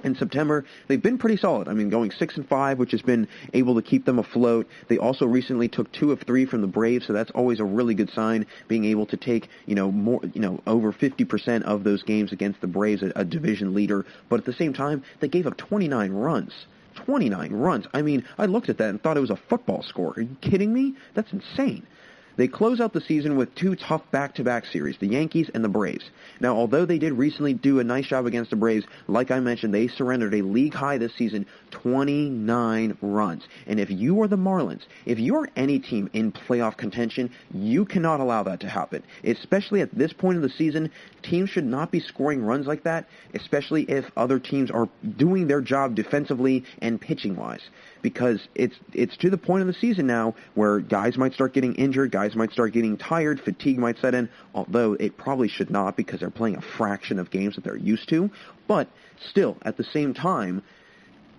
In September, they've been pretty solid. Going 6-5, which has been able to keep them afloat. They also recently took 2 of 3 from the Braves, so that's always a really good sign, being able to take, more, over 50% of those games against the Braves, a division leader. But at the same time, they gave up 29 runs. 29 runs. I looked at that and thought it was a football score. Are you kidding me? That's insane. They close out the season with 2 tough back-to-back series, the Yankees and the Braves. Now, although they did recently do a nice job against the Braves, like I mentioned, they surrendered a league high this season, 29 runs. And if you are the Marlins, if you are any team in playoff contention, you cannot allow that to happen. Especially at this point of the season, teams should not be scoring runs like that, especially if other teams are doing their job defensively and pitching-wise. Because it's to the point of the season now where guys might start getting injured, guys might start getting tired, fatigue might set in, although it probably should not because they're playing a fraction of games that they're used to. But still, at the same time,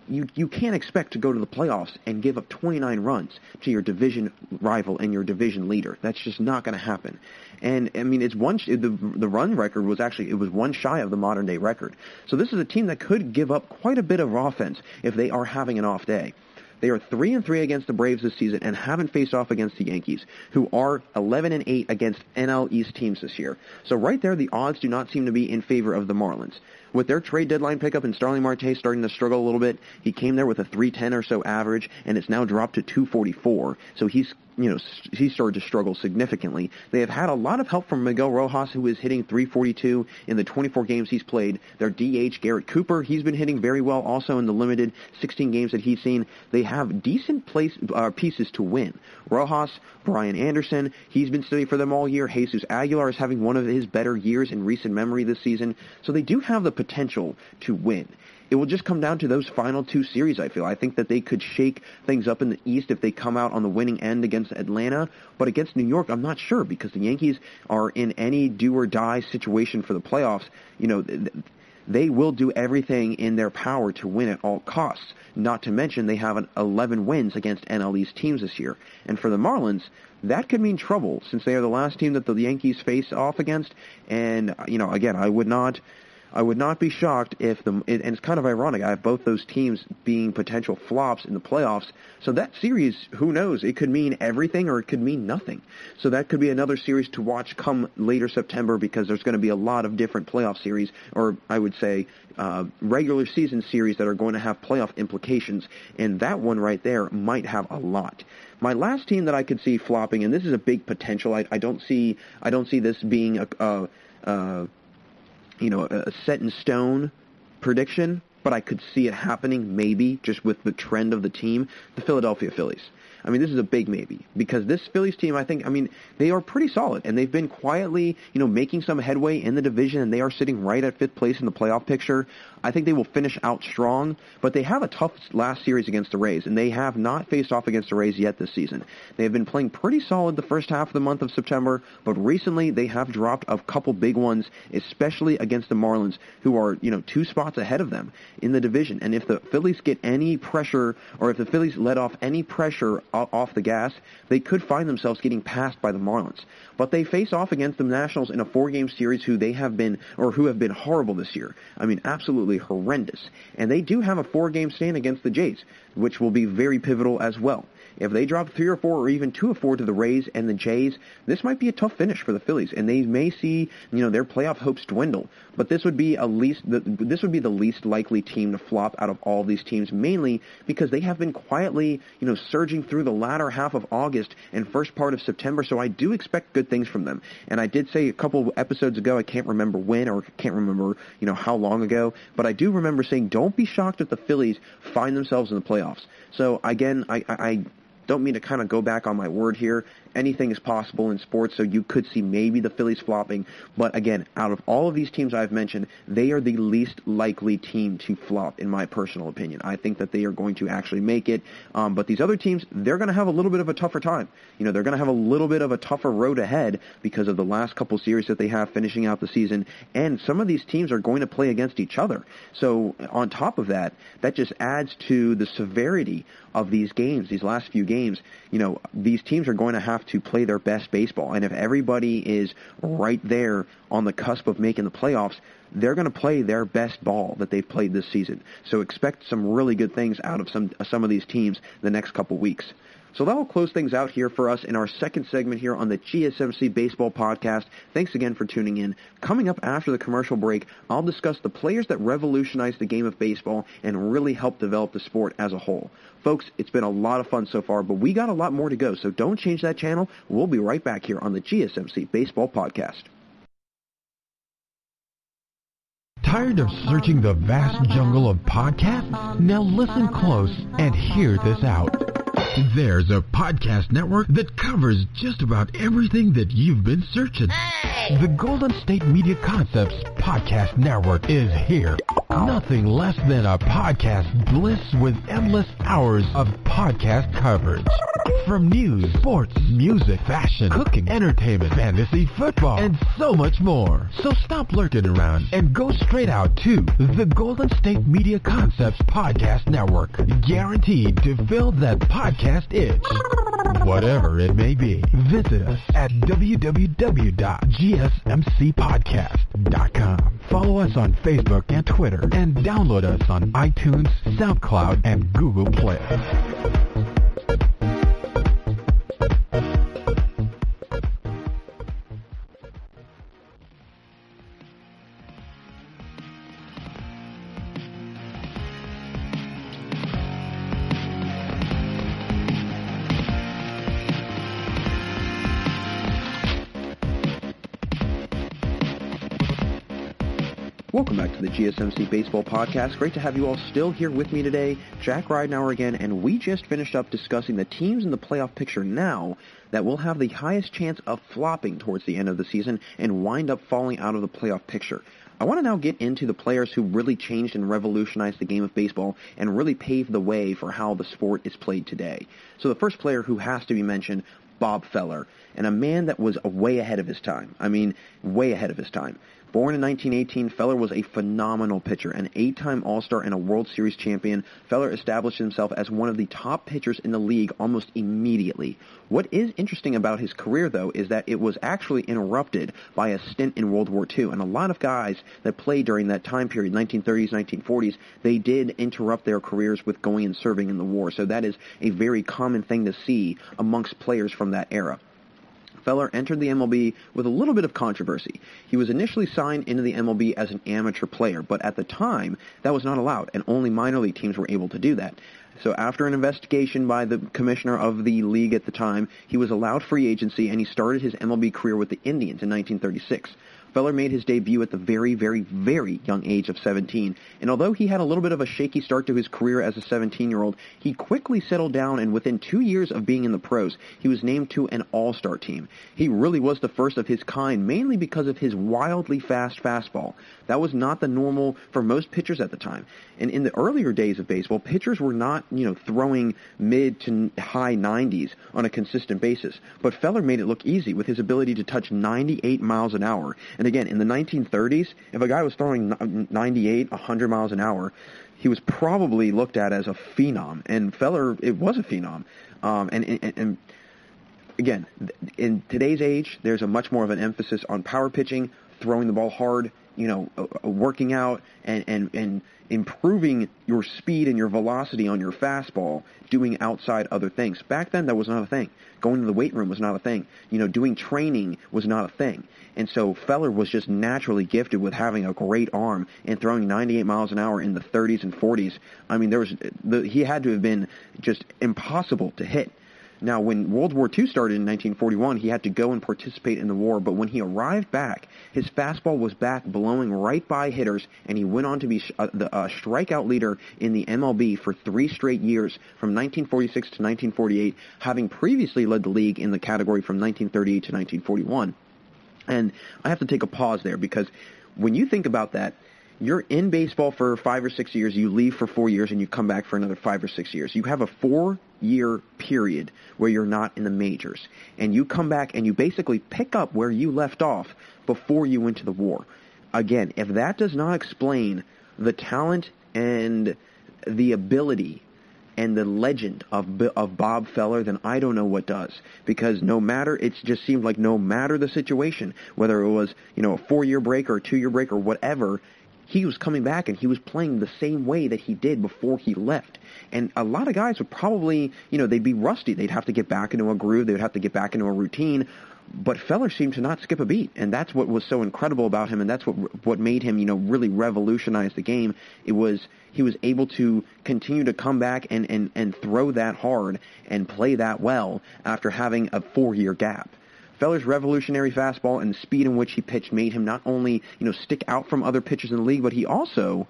you can't expect to go to the playoffs and give up 29 runs to your division rival and your division leader. That's just not going to happen. And it's the run record was actually one shy of the modern day record. So this is a team that could give up quite a bit of offense if they are having an off day. They are 3-3 against the Braves this season and haven't faced off against the Yankees, who are 11-8 against NL East teams this year. So right there, the odds do not seem to be in favor of the Marlins. With their trade deadline pickup and Starling Marte starting to struggle a little bit, he came there with a 310 or so average, and it's now dropped to 244. So he started to struggle significantly. They have had a lot of help from Miguel Rojas, who is hitting 342 in the 24 games he's played. Their DH, Garrett Cooper, he's been hitting very well also in the limited 16 games that he's seen. They have decent pieces to win. Rojas, Brian Anderson, he's been steady for them all year. Jesus Aguilar is having one of his better years in recent memory this season. So they do have the potential to win. It will just come down to those final 2 series, I feel. I think that they could shake things up in the East if they come out on the winning end against Atlanta. But against New York, I'm not sure because the Yankees are in any do-or-die situation for the playoffs. They will do everything in their power to win at all costs. Not to mention they have 11 wins against NL East teams this year. And for the Marlins, that could mean trouble since they are the last team that the Yankees face off against. And, again, I would not be shocked if and it's kind of ironic, I have both those teams being potential flops in the playoffs. So that series, who knows? It could mean everything or it could mean nothing. So that could be another series to watch come later September because there's going to be a lot of different playoff series, or I would say regular season series that are going to have playoff implications. And that one right there might have a lot. My last team that I could see flopping, and this is a big potential. I don't see this being a set in stone prediction, but I could see it happening maybe just with the trend of the team, the Philadelphia Phillies. This is a big maybe because this Phillies team, they are pretty solid and they've been quietly, making some headway in the division and they are sitting right at 5th place in the playoff picture. I think they will finish out strong, but they have a tough last series against the Rays and they have not faced off against the Rays yet this season. They have been playing pretty solid the first half of the month of September, but recently they have dropped a couple big ones, especially against the Marlins, who are, 2 spots ahead of them in the division. And if the Phillies get any pressure, or if the Phillies let off any pressure off the gas, they could find themselves getting passed by the Marlins. But they face off against the Nationals in a 4-game series who have been horrible this year. I mean, absolutely horrendous. And they do have a 4-game stand against the Jays, which will be very pivotal as well. If they drop 3 or 4 or even 2 or 4 to the Rays and the Jays, this might be a tough finish for the Phillies, and they may see their playoff hopes dwindle. But this would be the least likely team to flop out of all these teams, mainly because they have been quietly surging through the latter half of August and first part of September. So I do expect good things from them. And I did say a couple of episodes ago, I can't remember when or can't remember how long ago, but I do remember saying don't be shocked if the Phillies find themselves in the playoffs. So again, I don't mean to kind of go back on my word here. Anything is possible in sports, so you could see maybe the Phillies flopping. But again, out of all of these teams I've mentioned, they are the least likely team to flop, in my personal opinion. I think that they are going to actually make it. But these other teams, they're going to have a little bit of a tougher time. They're going to have a little bit of a tougher road ahead because of the last couple series that they have finishing out the season. And some of these teams are going to play against each other. So on top of that, that just adds to the severity of these games, these last few games. These teams are going to have to play their best baseball. And if everybody is right there on the cusp of making the playoffs, they're going to play their best ball that they've played this season. So expect some really good things out of some of these teams the next couple weeks. So that will close things out here for us in our second segment here on the GSMC Baseball Podcast. Thanks again for tuning in. Coming up after the commercial break, I'll discuss the players that revolutionized the game of baseball and really helped develop the sport as a whole. Folks, it's been a lot of fun so far, but we got a lot more to go, so don't change that channel. We'll be right back here on the GSMC Baseball Podcast. Tired of searching the vast jungle of podcasts? Now listen close and hear this out. There's a podcast network that covers just about everything that you've been searching. Hey! The Golden State Media Concepts Podcast Network is here. Nothing less than a podcast bliss with endless hours of podcast coverage. From news, sports, music, fashion, cooking, entertainment, fantasy, football, and so much more. So stop lurking around and go straight out to the Golden State Media Concepts Podcast Network. Guaranteed to fill that podcast itch. Whatever it may be, visit us at www.gsmcpodcast.com. Follow us on Facebook and Twitter, and download us on iTunes, SoundCloud, and Google Play. Welcome back to the GSMC Baseball Podcast. Great to have you all still here with me today. Jack Ridenauer again, and we just finished up discussing the teams in the playoff picture now that will have the highest chance of flopping towards the end of the season and wind up falling out of the playoff picture. I want to now get into the players who really changed and revolutionized the game of baseball and really paved the way for how the sport is played today. So the first player who has to be mentioned, Bob Feller, and a man that was way ahead of his time. I mean, way ahead of his time. Born in 1918, Feller was a phenomenal pitcher, an 8-time All-Star and a World Series champion. Feller established himself as one of the top pitchers in the league almost immediately. What is interesting about his career, though, is that it was actually interrupted by a stint in World War II, and a lot of guys that played during that time period, 1930s, 1940s, they did interrupt their careers with going and serving in the war, so that is a very common thing to see amongst players from that era. Feller entered the MLB with a little bit of controversy. He was initially signed into the MLB as an amateur player, but at the time, that was not allowed, and only minor league teams were able to do that. So after an investigation by the commissioner of the league at the time, he was allowed free agency, and he started his MLB career with the Indians in 1936. Feller made his debut at the very, very, very young age of 17, and although he had a little bit of a shaky start to his career as a 17-year-old, he quickly settled down, and within 2 years of being in the pros, he was named to an all-star team. He really was the first of his kind, mainly because of his wildly fast fastball. That was not the normal for most pitchers at the time. And in the earlier days of baseball, pitchers were not, throwing mid to high 90s on a consistent basis. But Feller made it look easy with his ability to touch 98 miles an hour. And again, in the 1930s, if a guy was throwing 98, 100 miles an hour, he was probably looked at as a phenom. And Feller, it was a phenom. And again, in today's age, there's a much more of an emphasis on power pitching, throwing the ball hard, working out, and improving your speed and your velocity on your fastball, doing outside other things. Back then, that was not a thing. Going to the weight room was not a thing. Doing training was not a thing. And so Feller was just naturally gifted with having a great arm and throwing 98 miles an hour in the 30s and 40s. I mean, he had to have been just impossible to hit. Now, when World War II started in 1941, he had to go and participate in the war, but when he arrived back, his fastball was back blowing right by hitters, and he went on to be the strikeout leader in the MLB for 3 straight years from 1946 to 1948, having previously led the league in the category from 1938 to 1941. And I have to take a pause there, because when you think about that, you're in baseball for 5 or 6 years, you leave for 4 years, and you come back for another 5 or 6 years. You have a 4-year period where you're not in the majors, and you come back and you basically pick up where you left off before you went to the war. Again, if that does not explain the talent and the ability and the legend of Bob Feller, then I don't know what does. Because it just seemed like no matter the situation, whether it was a 4-year break or a 2-year break or whatever, he was coming back and he was playing the same way that he did before he left. And a lot of guys would probably, they'd be rusty. They'd have to get back into a groove. They would have to get back into a routine. But Feller seemed to not skip a beat, and that's what was so incredible about him, and that's what made him, really revolutionize the game. He was able to continue to come back and throw that hard and play that well after having a 4-year gap. Feller's revolutionary fastball and the speed in which he pitched made him not only, stick out from other pitchers in the league, but he also,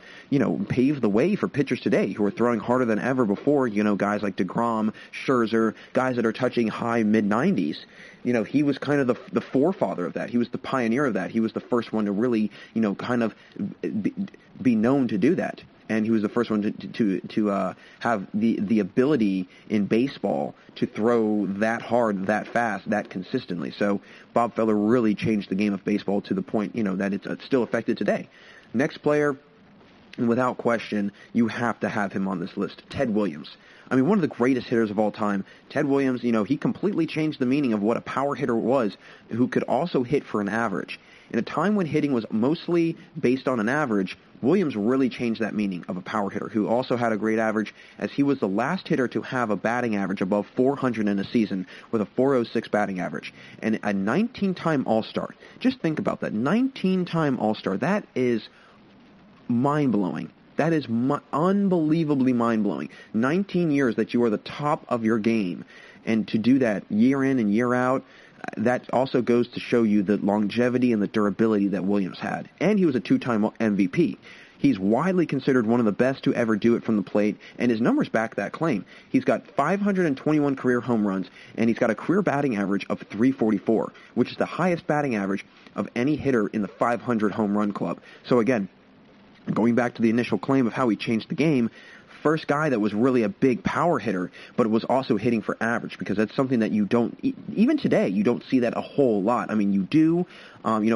paved the way for pitchers today who are throwing harder than ever before, guys like DeGrom, Scherzer, guys that are touching high mid-90s. He was kind of the forefather of that. He was the pioneer of that. He was the first one to really, kind of be known to do that. And he was the first one to have the ability in baseball to throw that hard, that fast, that consistently. So Bob Feller really changed the game of baseball to the point, that it's still affected today. Next player, and without question, you have to have him on this list, Ted Williams. I mean, one of the greatest hitters of all time. Ted Williams, he completely changed the meaning of what a power hitter was, who could also hit for an average. In a time when hitting was mostly based on an average, Williams really changed that meaning of a power hitter, who also had a great average, as he was the last hitter to have a batting average above 400 in a season with a 406 batting average, and a 19-time All-Star. Just think about that, 19-time All-Star. That is mind-blowing. That is unbelievably mind-blowing. 19 years that you are the top of your game, and to do that year in and year out, that also goes to show you the longevity and the durability that Williams had. And he was a 2-time MVP. He's widely considered one of the best to ever do it from the plate, and his numbers back that claim. He's got 521 career home runs, and he's got a career batting average of .344, which is the highest batting average of any hitter in the 500 home run club. So again, going back to the initial claim of how he changed the game, first guy that was really a big power hitter, but was also hitting for average, because that's something that you don't, even today, you don't see that a whole lot. I mean, you do.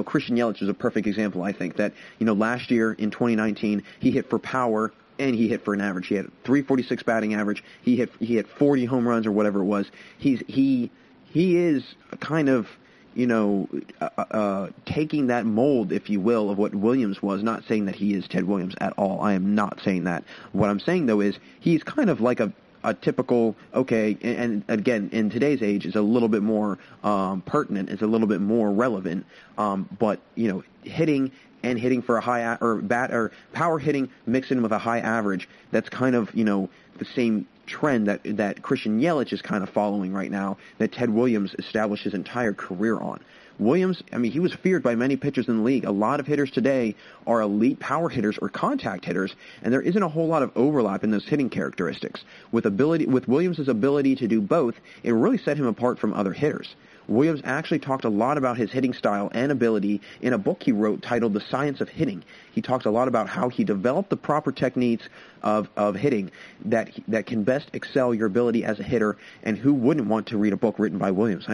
Christian Yelich is a perfect example, I think, that, last year in 2019, he hit for power and he hit for an average. He had a .346 batting average. He hit 40 home runs or whatever it was. He is kind of, taking that mold, if you will, of what Williams was. Not saying that he is Ted Williams at all. I am not saying that. What I'm saying, though, is he's kind of like a typical, and again, in today's age, is a little bit more pertinent, it's a little bit more relevant, but, hitting and hitting for a high, or power hitting mixed in with a high average, that's kind of, the same trend that Christian Yelich is kind of following right now, that Ted Williams established his entire career on. Williams, he was feared by many pitchers in the league. A lot of hitters today are elite power hitters or contact hitters, and there isn't a whole lot of overlap in those hitting characteristics. With Williams' ability to do both, it really set him apart from other hitters. Williams actually talked a lot about his hitting style and ability in a book he wrote titled The Science of Hitting. He talks a lot about how he developed the proper techniques of hitting that can best excel your ability as a hitter, and who wouldn't want to read a book written by Williams?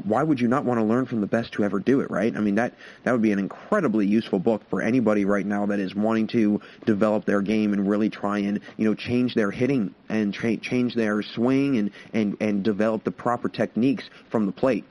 why would you not want to learn from the best to ever do it, right? I mean, that would be an incredibly useful book for anybody right now that is wanting to develop their game and really try and, change their hitting and change their swing and develop the proper techniques from the plate.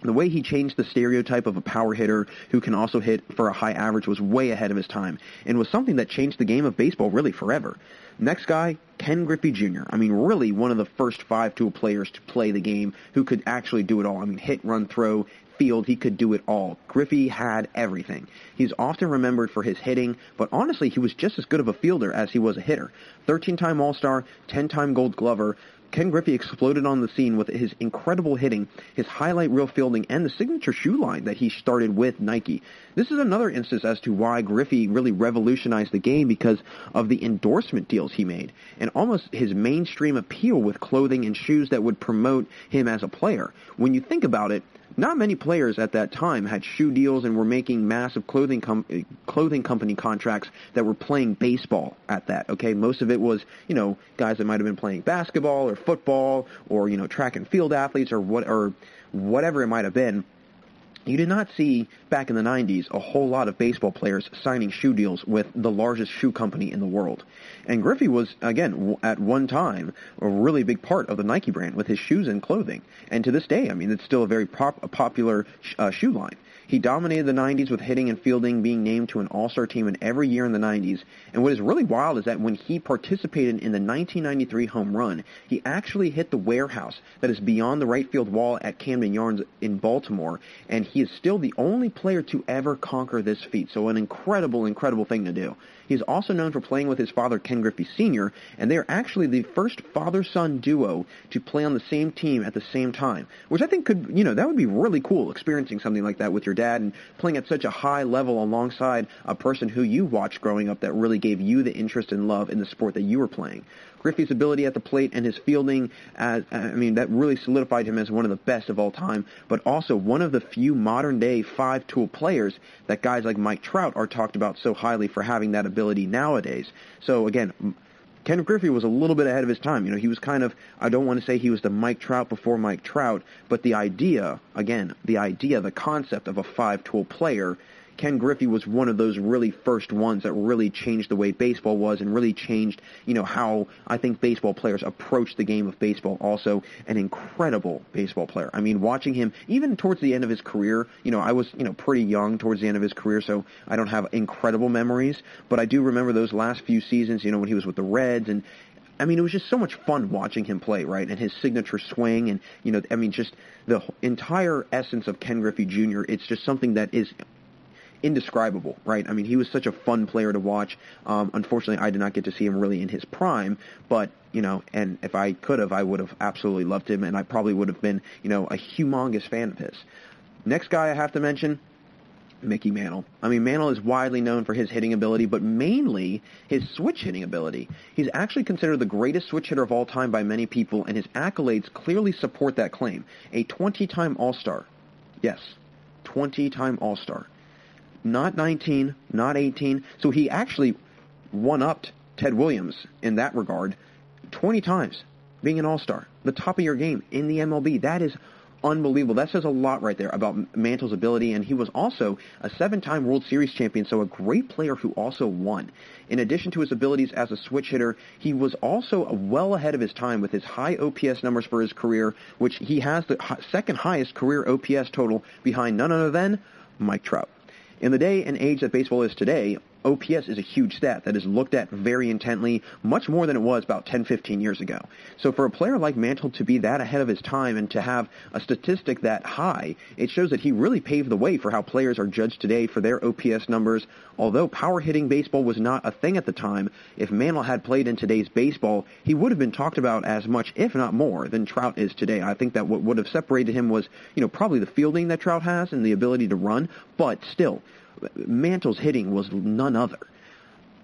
The way he changed the stereotype of a power hitter who can also hit for a high average was way ahead of his time and was something that changed the game of baseball really forever. Next guy, Ken Griffey Jr. I mean, really one of the first 5-tool players to play the game who could actually do it all. I mean, hit, run, throw, field, he could do it all. Griffey had everything. He's often remembered for his hitting, but honestly, he was just as good of a fielder as he was a hitter. 13-time All-Star, 10-time Gold Glover, Ken Griffey exploded on the scene with his incredible hitting, his highlight reel fielding, and the signature shoe line that he started with Nike. This is another instance as to why Griffey really revolutionized the game because of the endorsement deals he made and almost his mainstream appeal with clothing and shoes that would promote him as a player. When you think about it, not many players at that time had shoe deals and were making massive clothing company contracts that were playing baseball at that. Okay, most of it was, guys that might have been playing basketball or football or, track and field athletes or whatever it might have been. You did not see, back in the 90s, a whole lot of baseball players signing shoe deals with the largest shoe company in the world. And Griffey was, again, at one time, a really big part of the Nike brand with his shoes and clothing. And to this day, I mean, it's still a very popular shoe line. He dominated the 90s with hitting and fielding, being named to an all-star team in every year in the 90s. And what is really wild is that when he participated in the 1993 home run, he actually hit the warehouse that is beyond the right field wall at Camden Yards in Baltimore, and he is still the only player to ever conquer this feat. So an incredible, incredible thing to do. He's also known for playing with his father, Ken Griffey Sr., and they are actually the first father-son duo to play on the same team at the same time, which I think could, that would be really cool, experiencing something like that with your dad and playing at such a high level alongside a person who you watched growing up that really gave you the interest and love in the sport that you were playing. Griffey's ability at the plate and his fielding, that really solidified him as one of the best of all time, but also one of the few modern-day 5-tool players that guys like Mike Trout are talked about so highly for having that ability nowadays. So, again, Ken Griffey was a little bit ahead of his time. He was kind of, I don't want to say he was the Mike Trout before Mike Trout, but the concept of a 5-tool player, Ken Griffey was one of those really first ones that really changed the way baseball was and really changed, how I think baseball players approach the game of baseball. Also, an incredible baseball player. I mean, watching him, even towards the end of his career, I was, pretty young towards the end of his career, so I don't have incredible memories, but I do remember those last few seasons, when he was with the Reds, and I mean, it was just so much fun watching him play, right? And his signature swing and, just the entire essence of Ken Griffey Jr., it's just something that is indescribable, right? I mean, he was such a fun player to watch. Unfortunately, I did not get to see him really in his prime, but, and if I could have, I would have absolutely loved him, and I probably would have been, a humongous fan of his. Next guy I have to mention, Mickey Mantle. I mean, Mantle is widely known for his hitting ability, but mainly his switch hitting ability. He's actually considered the greatest switch hitter of all time by many people, and his accolades clearly support that claim. A 20-time All-Star. Yes, 20-time All-Star. Not 19, not 18. So he actually one-upped Ted Williams in that regard 20 times, being an All-Star, the top of your game in the MLB. That is unbelievable. That says a lot right there about Mantle's ability, and he was also a 7-time World Series champion, so a great player who also won. In addition to his abilities as a switch hitter, he was also well ahead of his time with his high OPS numbers for his career, which he has the second highest career OPS total behind none other than Mike Trout. In the day and age that baseball is today, OPS is a huge stat that is looked at very intently, much more than it was about 10, 15 years ago. So for a player like Mantle to be that ahead of his time and to have a statistic that high, it shows that he really paved the way for how players are judged today for their OPS numbers. Although power-hitting baseball was not a thing at the time, if Mantle had played in today's baseball, he would have been talked about as much, if not more, than Trout is today. I think that what would have separated him was, probably the fielding that Trout has and the ability to run, but still, Mantle's hitting was none other.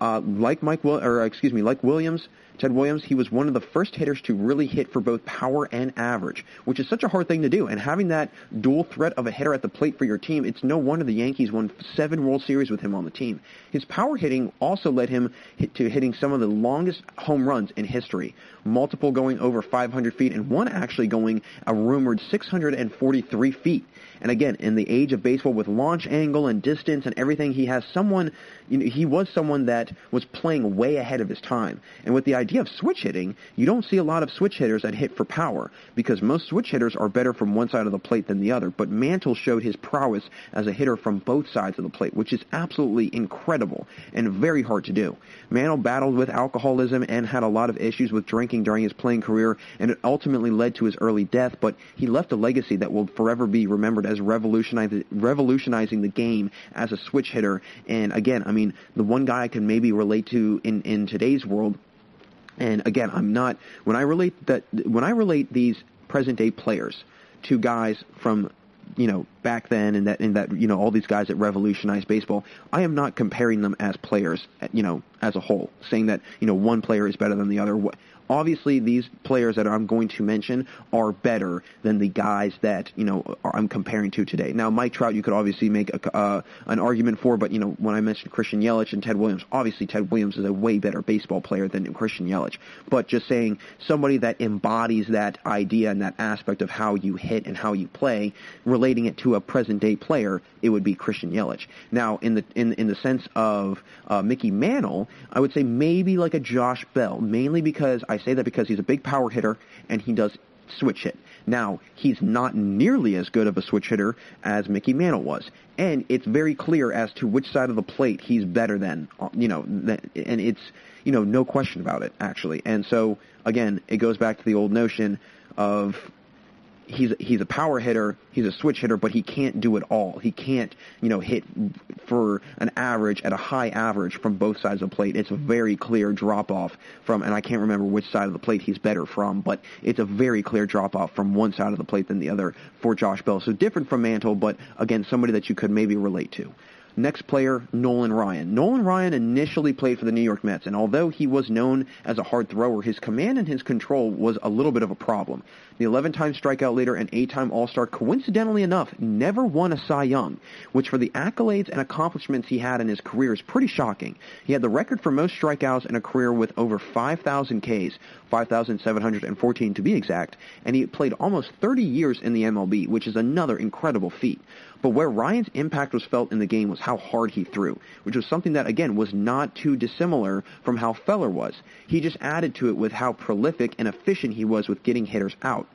Like Williams, Ted Williams, he was one of the first hitters to really hit for both power and average, which is such a hard thing to do. And having that dual threat of a hitter at the plate for your team, it's no wonder the Yankees won 7 World Series with him on the team. His power hitting also led him to hitting some of the longest home runs in history, multiple going over 500 feet and one actually going a rumored 643 feet. And again, in the age of baseball with launch angle and distance and everything, he was someone that was playing way ahead of his time. And with the idea of switch hitting, you don't see a lot of switch hitters that hit for power because most switch hitters are better from one side of the plate than the other. But Mantle showed his prowess as a hitter from both sides of the plate, which is absolutely incredible and very hard to do. Mantle battled with alcoholism and had a lot of issues with drinking during his playing career, and it ultimately led to his early death, but he left a legacy that will forever be remembered as revolutionizing the game as a switch hitter. And again, I mean, the one guy I can maybe relate to in today's world, and again, when I relate these present day players to guys from back then and that all these guys that revolutionized baseball, I am not comparing them as players, as a whole, saying that one player is better than the other. Obviously, these players that I'm going to mention are better than the guys that I'm comparing to today. Now, Mike Trout, you could obviously make an argument for, but when I mentioned Christian Yelich and Ted Williams, obviously Ted Williams is a way better baseball player than Christian Yelich. But just saying somebody that embodies that idea and that aspect of how you hit and how you play, relating it to a present day player, it would be Christian Yelich. Now, in the sense of Mickey Mantle, I would say maybe like a Josh Bell, mainly because I say that because he's a big power hitter and he does switch hit. Now, he's not nearly as good of a switch hitter as Mickey Mantle was, and it's very clear as to which side of the plate he's better than, and it's, no question about it, actually. And so, again, it goes back to the old notion of he's a power hitter, he's a switch hitter, but he can't do it all. He can't, hit for an average at a high average from both sides of the plate. It's a very clear drop-off from, and I can't remember which side of the plate he's better from, but it's a very clear drop-off from one side of the plate than the other for Josh Bell. So different from Mantle, but again, somebody that you could maybe relate to. Next player, Nolan Ryan. Nolan Ryan initially played for the New York Mets, and although he was known as a hard thrower, his command and his control was a little bit of a problem. The 11-time strikeout leader and 8-time All-Star, coincidentally enough, never won a Cy Young, which for the accolades and accomplishments he had in his career is pretty shocking. He had the record for most strikeouts in a career with over 5,000 Ks, 5,714 to be exact, and he played almost 30 years in the MLB, which is another incredible feat. But where Ryan's impact was felt in the game was how hard he threw, which was something that, again, was not too dissimilar from how Feller was. He just added to it with how prolific and efficient he was with getting hitters out.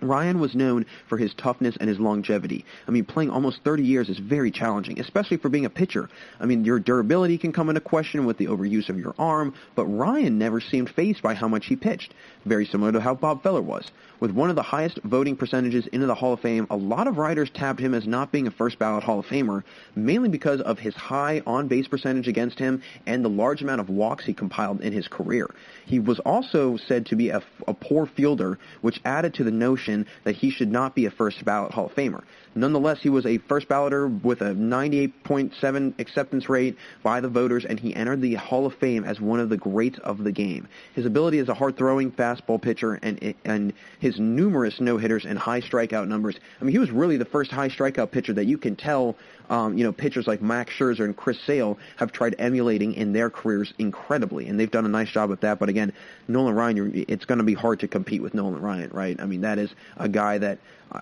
Ryan was known for his toughness and his longevity. I mean, playing almost 30 years is very challenging, especially for being a pitcher. I mean, your durability can come into question with the overuse of your arm, but Ryan never seemed fazed by how much he pitched, very similar to how Bob Feller was. With one of the highest voting percentages into the Hall of Fame, a lot of writers tabbed him as not being a first-ballot Hall of Famer, mainly because of his high on-base percentage against him and the large amount of walks he compiled in his career. He was also said to be a poor fielder, which added to the notion that he should not be a first-ballot Hall of Famer. Nonetheless, he was a first-balloter with a 98.7 acceptance rate by the voters, and he entered the Hall of Fame as one of the greats of the game. His ability as a hard-throwing fastball pitcher and his numerous no-hitters and high strikeout numbers. I mean, he was really the first high strikeout pitcher that you can tell, pitchers like Max Scherzer and Chris Sale have tried emulating in their careers incredibly, and they've done a nice job with that. But again, Nolan Ryan, it's going to be hard to compete with Nolan Ryan, right? I mean, that is a guy that,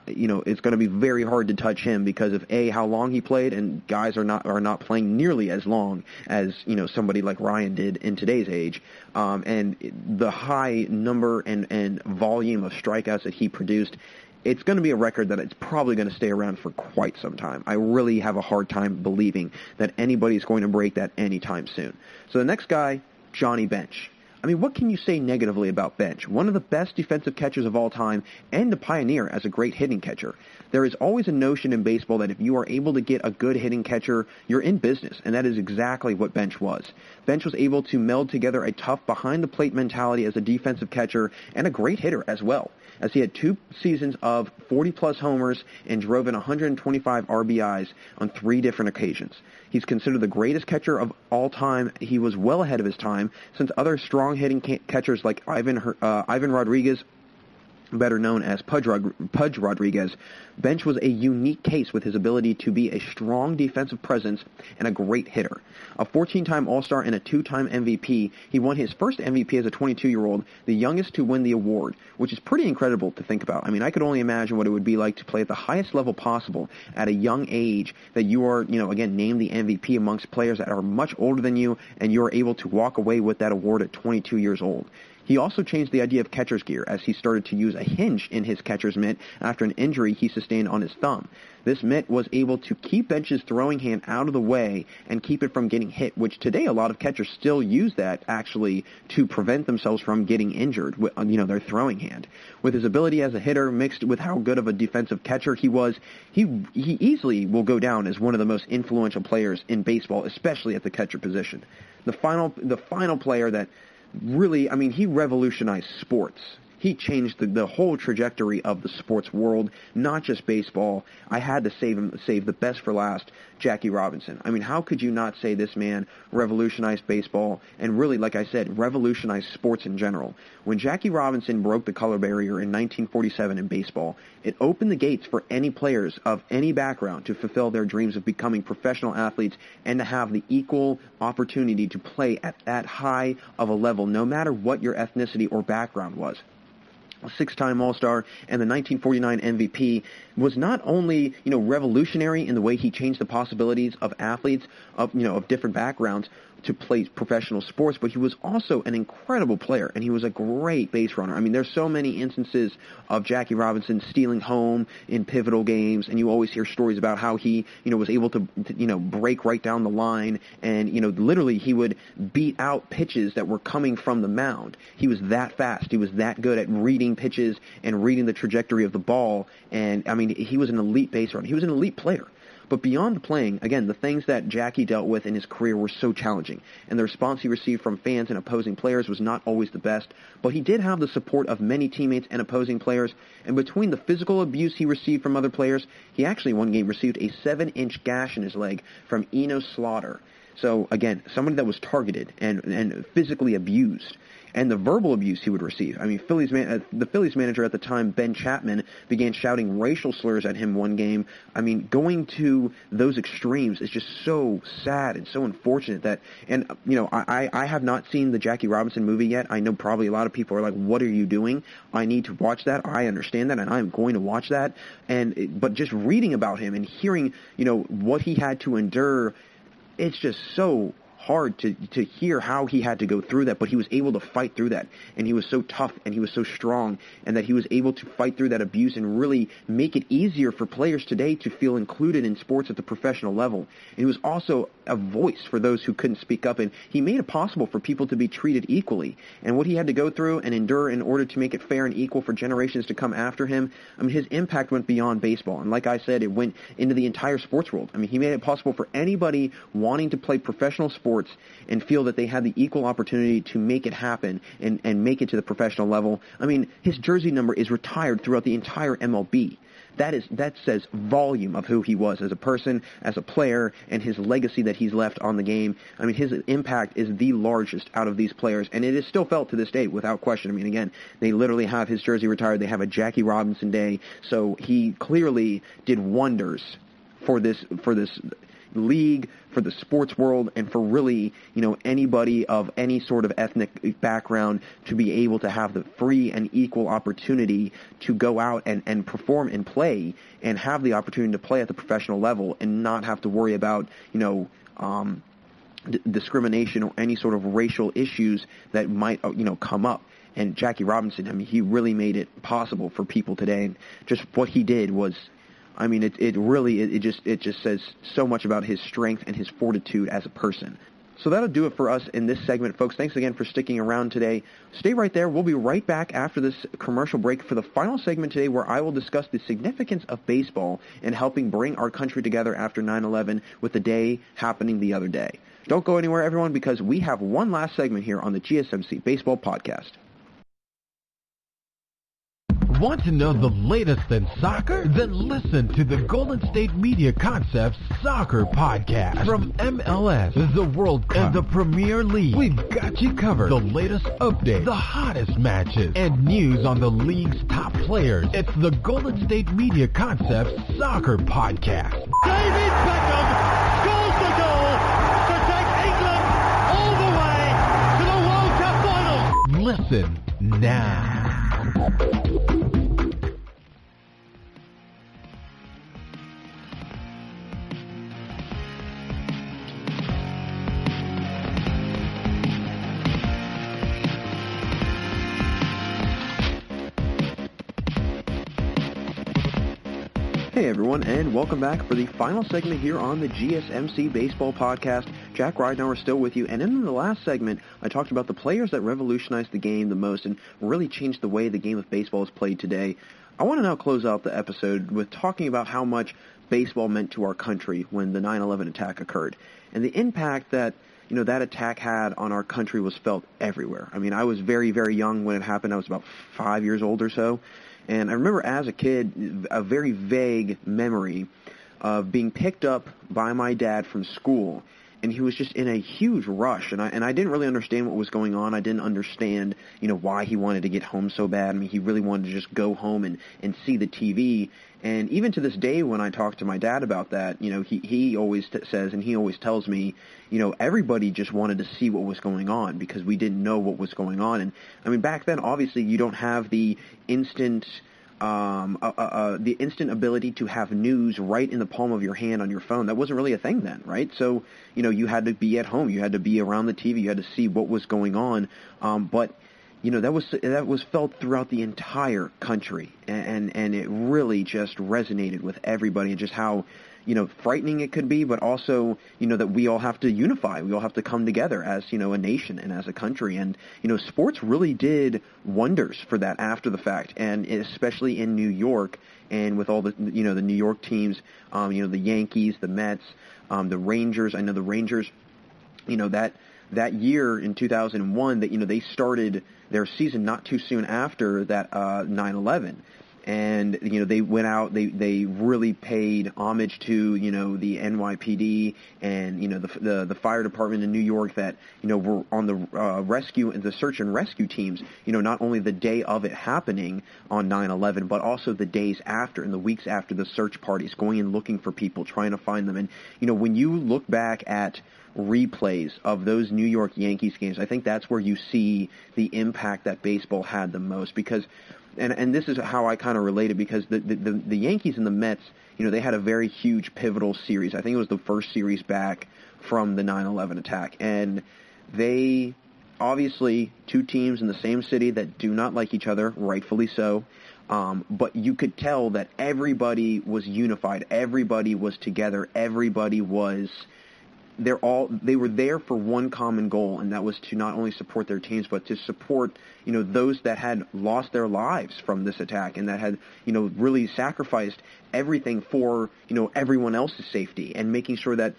it's going to be very hard to touch him because of how long he played, and guys are not playing nearly as long as somebody like Ryan did in today's age, and the high number and volume of strikeouts that he produced. It's going to be a record that it's probably going to stay around for quite some time. I really have a hard time believing that anybody's going to break that anytime soon. So the next guy, Johnny Bench. I mean, what can you say negatively about Bench? One of the best defensive catchers of all time and a pioneer as a great hitting catcher. There is always a notion in baseball that if you are able to get a good hitting catcher, you're in business, and that is exactly what Bench was. Bench was able to meld together a tough behind-the-plate mentality as a defensive catcher and a great hitter as well, as he had 2 seasons of 40-plus homers and drove in 125 RBIs on 3 different occasions. He's considered the greatest catcher of all-time. He was well ahead of his time, since other strong-hitting catchers like Ivan Rodriguez, better known as Pudge Rodriguez, Bench was a unique case with his ability to be a strong defensive presence and a great hitter. A 14-time All-Star and a 2-time MVP, he won his first MVP as a 22-year-old, the youngest to win the award, which is pretty incredible to think about. I mean, I could only imagine what it would be like to play at the highest level possible at a young age, that you are, again, named the MVP amongst players that are much older than you, and you are able to walk away with that award at 22 years old. He also changed the idea of catcher's gear as he started to use a hinge in his catcher's mitt after an injury he sustained on his thumb. This mitt was able to keep Bench's throwing hand out of the way and keep it from getting hit, which today a lot of catchers still use that actually to prevent themselves from getting injured with their throwing hand. With his ability as a hitter mixed with how good of a defensive catcher he was, he easily will go down as one of the most influential players in baseball, especially at the catcher position. The final player that really, he revolutionized sports. He changed the whole trajectory of the sports world, not just baseball. I had to save the best for last, Jackie Robinson. How could you not say this man revolutionized baseball and really, like I said, revolutionized sports in general? When Jackie Robinson broke the color barrier in 1947 in baseball, it opened the gates for any players of any background to fulfill their dreams of becoming professional athletes and to have the equal opportunity to play at that high of a level, no matter what your ethnicity or background was. A 6-time All-Star and the 1949 MVP, was not only, revolutionary in the way he changed the possibilities of athletes of different backgrounds to play professional sports, but he was also an incredible player, and he was a great base runner. There's so many instances of Jackie Robinson stealing home in pivotal games, and you always hear stories about how he, was able to break right down the line, and, literally he would beat out pitches that were coming from the mound. He was that fast. He was that good at reading pitches and reading the trajectory of the ball, and, he was an elite base runner. He was an elite player. But beyond the playing, again, the things that Jackie dealt with in his career were so challenging, and the response he received from fans and opposing players was not always the best, but he did have the support of many teammates and opposing players, and between the physical abuse he received from other players, he actually one game received a 7-inch gash in his leg from Eno Slaughter. So, again, somebody that was targeted and physically abused. And the verbal abuse he would receive. The Phillies manager at the time, Ben Chapman, began shouting racial slurs at him one game. Going to those extremes is just so sad and so unfortunate that, and, I have not seen the Jackie Robinson movie yet. I know probably a lot of people are like, what are you doing? I need to watch that. I understand that, and I'm going to watch that. But just reading about him and hearing, what he had to endure, it's just so hard to hear how he had to go through that, but he was able to fight through that, and he was so tough and he was so strong, and that he was able to fight through that abuse and really make it easier for players today to feel included in sports at the professional level. And he was also a voice for those who couldn't speak up, and he made it possible for people to be treated equally. And what he had to go through and endure in order to make it fair and equal for generations to come after him, his impact went beyond baseball, and like I said, it went into the entire sports world. He made it possible for anybody wanting to play professional sports and feel that they had the equal opportunity to make it happen and make it to the professional level. His jersey number is retired throughout the entire MLB. That says volume of who he was as a person, as a player, and his legacy that he's left on the game. His impact is the largest out of these players, and it is still felt to this day without question. Again, they literally have his jersey retired. They have a Jackie Robinson Day, so he clearly did wonders for this league, for the sports world, and for really, anybody of any sort of ethnic background to be able to have the free and equal opportunity to go out and perform and play and have the opportunity to play at the professional level and not have to worry about, discrimination or any sort of racial issues that might, come up. And Jackie Robinson, he really made it possible for people today. And just what he did was, it just says so much about his strength and his fortitude as a person. So that'll do it for us in this segment, folks. Thanks again for sticking around today. Stay right there. We'll be right back after this commercial break for the final segment today, where I will discuss the significance of baseball in helping bring our country together after 9/11, with the day happening the other day. Don't go anywhere, everyone, because we have one last segment here on the GSMC Baseball Podcast. Want to know the latest in soccer? Then listen to the Golden State Media Concepts Soccer Podcast. From MLS, the World Cup, and the Premier League, we've got you covered. The latest updates, the hottest matches, and news on the league's top players. It's the Golden State Media Concepts Soccer Podcast. David Beckham scores the goal to take England all the way to the World Cup final. Listen now. Hey everyone, and welcome back for the final segment here on the GSMC Baseball Podcast. Jack Ridenauer still with you, and in the last segment, I talked about the players that revolutionized the game the most and really changed the way the game of baseball is played today. I want to now close out the episode with talking about how much baseball meant to our country when the 9/11 attack occurred, and the impact that that attack had on our country was felt everywhere. I mean, I was very, very young when it happened. I was about 5 years old or so. And I remember as a kid, a very vague memory of being picked up by my dad from school, and he was just in a huge rush, and I didn't really understand what was going on. I didn't understand, why he wanted to get home so bad. I mean, he really wanted to just go home and see the TV. And even to this day, when I talk to my dad about that, he always says, and he always tells me, everybody just wanted to see what was going on because we didn't know what was going on. And I mean, back then, obviously, you don't have the instant ability to have news right in the palm of your hand on your phone. That wasn't really a thing then, right? So, you had to be at home, you had to be around the TV, you had to see what was going on. But that was felt throughout the entire country, and it really just resonated with everybody, and just how frightening it could be, but also that we all have to unify, we all have to come together as a nation and as a country. And sports really did wonders for that after the fact, and especially in New York, and with all the the New York teams, the Yankees, the Mets, the Rangers. I know the Rangers, that year in 2001, that they started their season not too soon after that 9/11, and they went out, they really paid homage to the NYPD and the fire department in New York that were on the rescue and the search and rescue teams, not only the day of it happening on 9/11, but also the days after and the weeks after, the search parties going and looking for people, trying to find them. And when you look back at replays of those New York Yankees games, I think that's where you see the impact that baseball had the most, because and this is how I kind of relate it, because the Yankees and the Mets, they had a very huge pivotal series. I think it was the first series back from the 9/11 attack, and they obviously two teams in the same city that do not like each other, rightfully so. But you could tell that everybody was unified, everybody was together, everybody was they were there for one common goal, and that was to not only support their teams, but to support those that had lost their lives from this attack, and that had really sacrificed everything for everyone else's safety, and making sure that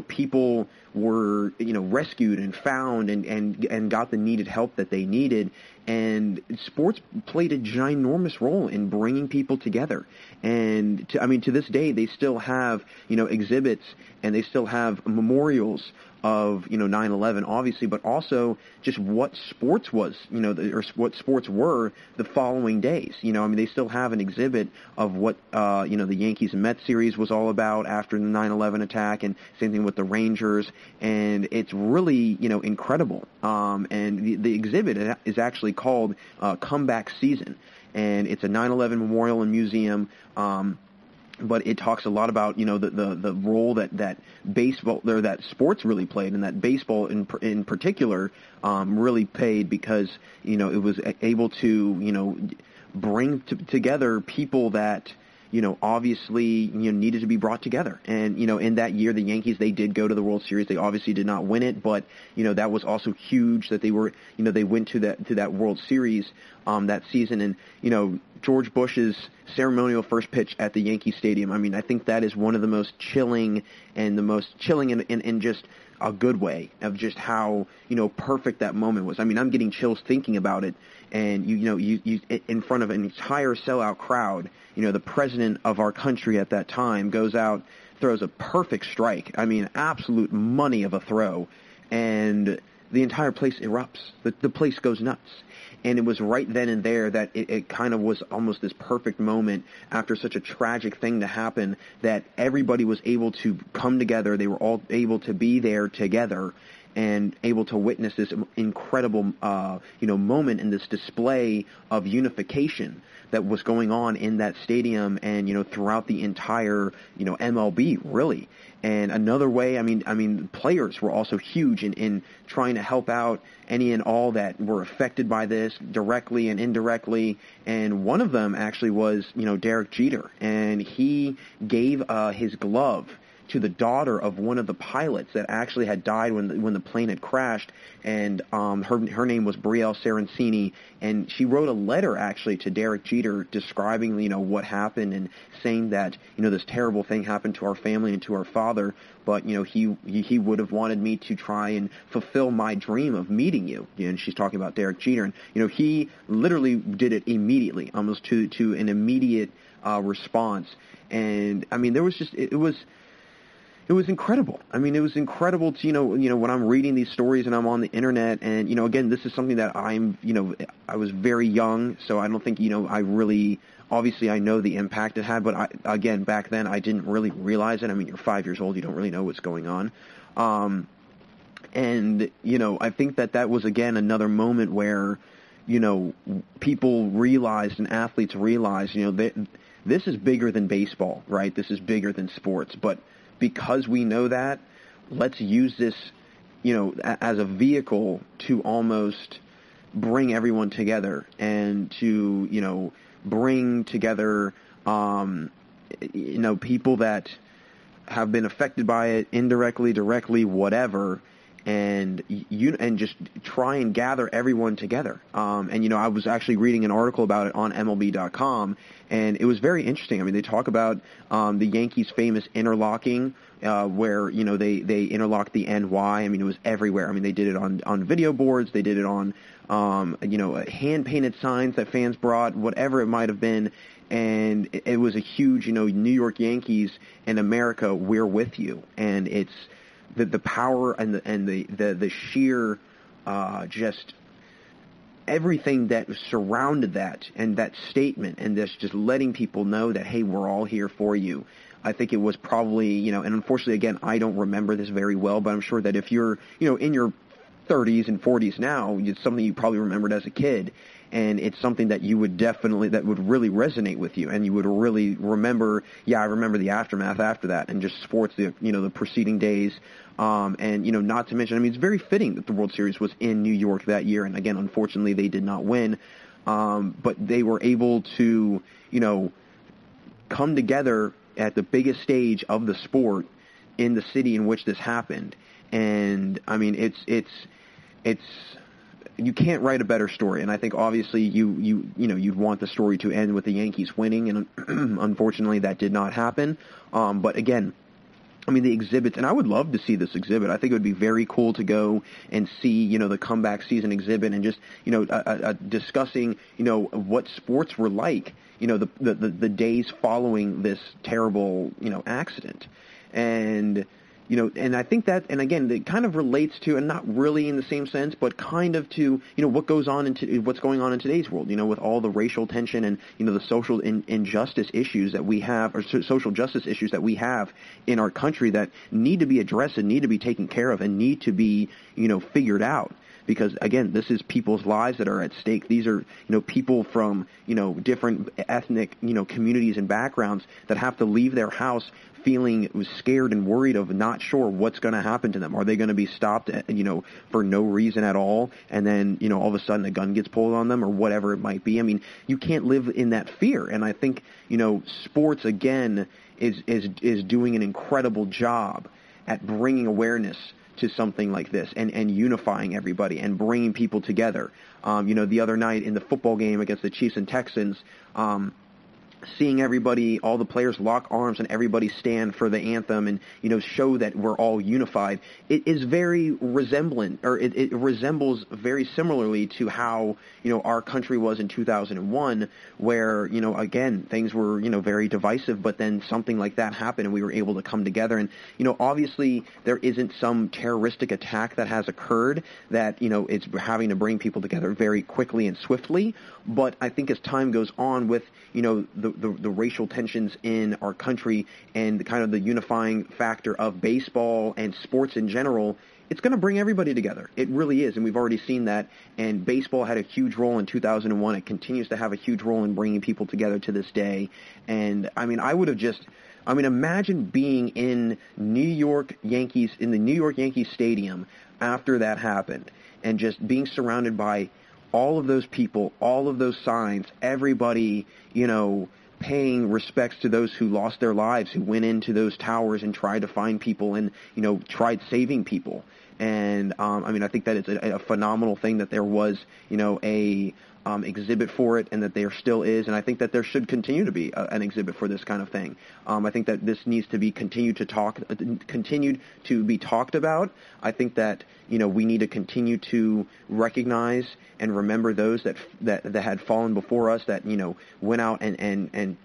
people were rescued and found and got the needed help that they needed. And sports played a ginormous role in bringing people together. And to this day, they still have exhibits, and they still have memorials of 9/11, obviously, but also just what sports was, or what sports were the following days. They still have an exhibit of what the Yankees and Mets series was all about after the 9/11 attack, and same thing with the Rangers, and it's really incredible. And the exhibit is actually called Comeback Season, and it's a 9/11 memorial and museum. But it talks a lot about the role that baseball, or that sports really played, and that baseball in particular really played, because it was able to bring together people that obviously needed to be brought together. And in that year, the Yankees, they did go to the World Series. They obviously did not win it, but that was also huge that they were they went to that World Series that season. And George Bush's ceremonial first pitch at the Yankee Stadium, I think that is one of the most chilling and just a good way of just how, perfect that moment was. I mean, I'm getting chills thinking about it. And, you in front of an entire sellout crowd, the president of our country at that time goes out, throws a perfect strike. I mean, absolute money of a throw. And the entire place erupts. The place goes nuts. And it was right then and there that it kind of was almost this perfect moment after such a tragic thing to happen that everybody was able to come together. They were all able to be there together and able to witness this incredible, moment and this display of unification that was going on in that stadium and, throughout the entire, MLB, really. And another way, I mean, players were also huge in trying to help out any and all that were affected by this directly and indirectly. And one of them actually was, Derek Jeter. And he gave his glove to the daughter of one of the pilots that actually had died when the plane had crashed, and her name was Brielle Sarancini, and she wrote a letter actually to Derek Jeter describing what happened and saying that this terrible thing happened to our family and to our father, but he would have wanted me to try and fulfill my dream of meeting you. And she's talking about Derek Jeter, and he literally did it immediately, almost to an immediate response. And I mean, there was just it was incredible. I mean, it was incredible to, when I'm reading these stories and I'm on the internet and, again, this is something that I was very young, so I don't think, obviously I know the impact it had, but again, back then I didn't really realize it. I mean, you're 5 years old, you don't really know what's going on. And, I think that was, again, another moment where, people realized and athletes realized, this is bigger than baseball, right? This is bigger than sports, but because we know that, let's use this, as a vehicle to almost bring everyone together and to, bring together, people that have been affected by it indirectly, directly, whatever, and just try and gather everyone together. And I was actually reading an article about it on MLB.com, and it was very interesting. I mean, they talk about the Yankees' famous interlocking, where they interlocked the NY. I mean, it was everywhere. I mean, they did it on video boards, they did it on hand painted signs that fans brought, whatever it might have been. And it was a huge, New York Yankees and America, we're with you, and it's the power and the sheer just everything that surrounded that and that statement and this just letting people know that, hey, we're all here for you. I think it was probably, and unfortunately, again, I don't remember this very well, but I'm sure that if you're, in your 30s and 40s now, it's something you probably remembered as a kid. And it's something that you would definitely, that would really resonate with you. And you would really remember, I remember the aftermath after that and just sports, the preceding days. And, not to mention, I mean, it's very fitting that the World Series was in New York that year. And again, unfortunately, they did not win. But they were able to, come together at the biggest stage of the sport in the city in which this happened. And I mean, it's you can't write a better story. And I think obviously you'd want the story to end with the Yankees winning, and unfortunately that did not happen. But again, I mean, the exhibits, and I would love to see this exhibit. I think it would be very cool to go and see, the comeback season exhibit and just, discussing, what sports were like, the days following this terrible, accident. And, and I think that, and again, it kind of relates to, and not really in the same sense, but kind of to, what's going on in today's world, with all the racial tension and, the social injustice issues that we have, or social justice issues that we have in our country that need to be addressed and need to be taken care of and need to be, figured out. Because, again, this is people's lives that are at stake. These are, people from, different ethnic, communities and backgrounds that have to leave their house feeling scared and worried of not sure what's going to happen to them. Are they going to be stopped, for no reason at all? And then, all of a sudden a gun gets pulled on them or whatever it might be. I mean, you can't live in that fear. And I think, sports, again, is doing an incredible job at bringing awareness to something like this and unifying everybody and bringing people together. The other night in the football game against the Chiefs and Texans, seeing everybody, all the players lock arms and everybody stand for the anthem and, show that we're all unified, it is very resemblant, or it resembles very similarly to how, our country was in 2001, where, again, things were, very divisive, but then something like that happened and we were able to come together. And, obviously there isn't some terroristic attack that has occurred that, it's having to bring people together very quickly and swiftly. But I think as time goes on with, the racial tensions in our country and kind of the unifying factor of baseball and sports in general, it's going to bring everybody together. It really is, and we've already seen that. And baseball had a huge role in 2001. It continues to have a huge role in bringing people together to this day. And, imagine being in the New York Yankees Stadium after that happened and just being surrounded by all of those people, all of those signs, everybody, paying respects to those who lost their lives, who went into those towers and tried to find people and, tried saving people. And, I think that it's a phenomenal thing that there was, a exhibit for it, and that there still is, and I think that there should continue to be an exhibit for this kind of thing. I think that this needs to be continued to be talked about. I think that we need to continue to recognize and remember those that had fallen before us, that went out and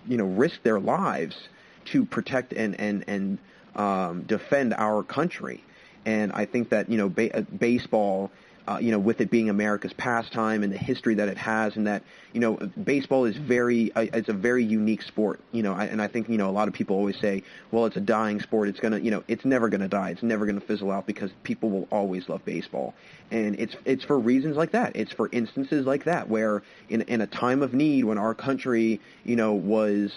risked their lives to protect and defend our country. And I think that baseball, with it being America's pastime and the history that it has, and that, baseball is it's a very unique sport, and I think, a lot of people always say, well, it's a dying sport. It's going to, it's never going to die. It's never going to fizzle out, because people will always love baseball. And it's for reasons like that. It's for instances like that, where in a time of need, when our country, was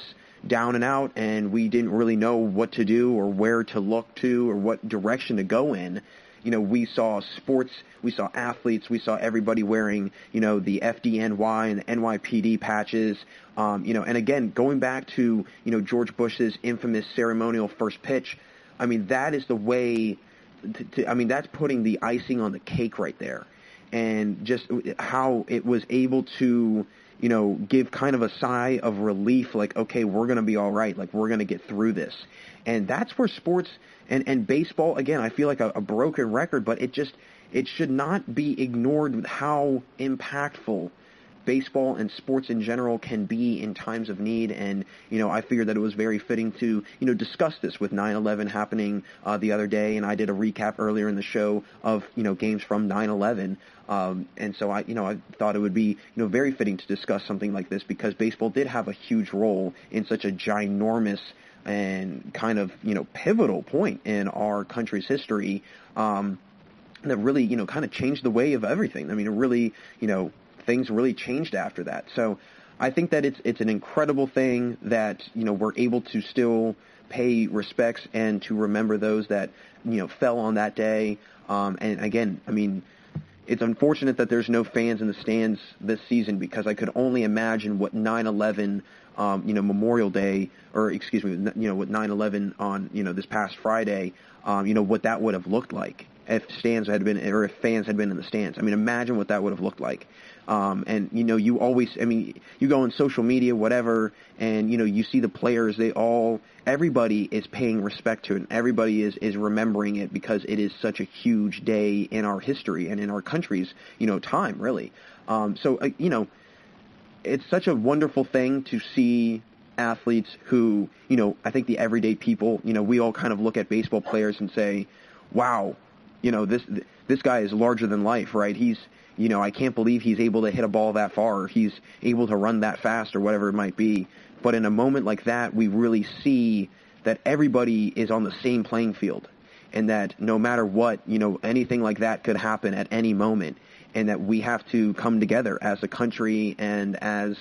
down and out and we didn't really know what to do or where to look to or what direction to go in, we saw sports, we saw athletes, we saw everybody wearing, the FDNY and the NYPD patches, and again, going back to, George Bush's infamous ceremonial first pitch, that is the way that's putting the icing on the cake right there. And just how it was able to, give kind of a sigh of relief, like, okay, we're going to be all right, like, we're going to get through this. And that's where sports and baseball, again, I feel like a broken record, but it should not be ignored with how impactful baseball and sports in general can be in times of need. And, I figured that it was very fitting to, discuss this with 9/11 happening the other day. And I did a recap earlier in the show of, games from 9/11. And so I thought it would be, very fitting to discuss something like this, because baseball did have a huge role in such a ginormous and kind of, pivotal point in our country's history, that really, kind of changed the way of everything. It really, things really changed after that. So I think that it's an incredible thing that, we're able to still pay respects and to remember those that, fell on that day. And again, it's unfortunate that there's no fans in the stands this season, because I could only imagine what 9/11, Memorial Day, or excuse me, what 9/11 on, this past Friday, what that would have looked like if fans had been in the stands. Imagine what that would have looked like. And, you always, you go on social media, whatever, and, you see the players, everybody is paying respect to it, and everybody is remembering it, because it is such a huge day in our history and in our country's, time, really. So, it's such a wonderful thing to see athletes who, I think the everyday people, we all kind of look at baseball players and say, wow, this guy is larger than life, right? He's, I can't believe he's able to hit a ball that far, or he's able to run that fast, or whatever it might be. But in a moment like that, we really see that everybody is on the same playing field, and that no matter what, anything like that could happen at any moment, and that we have to come together as a country and as,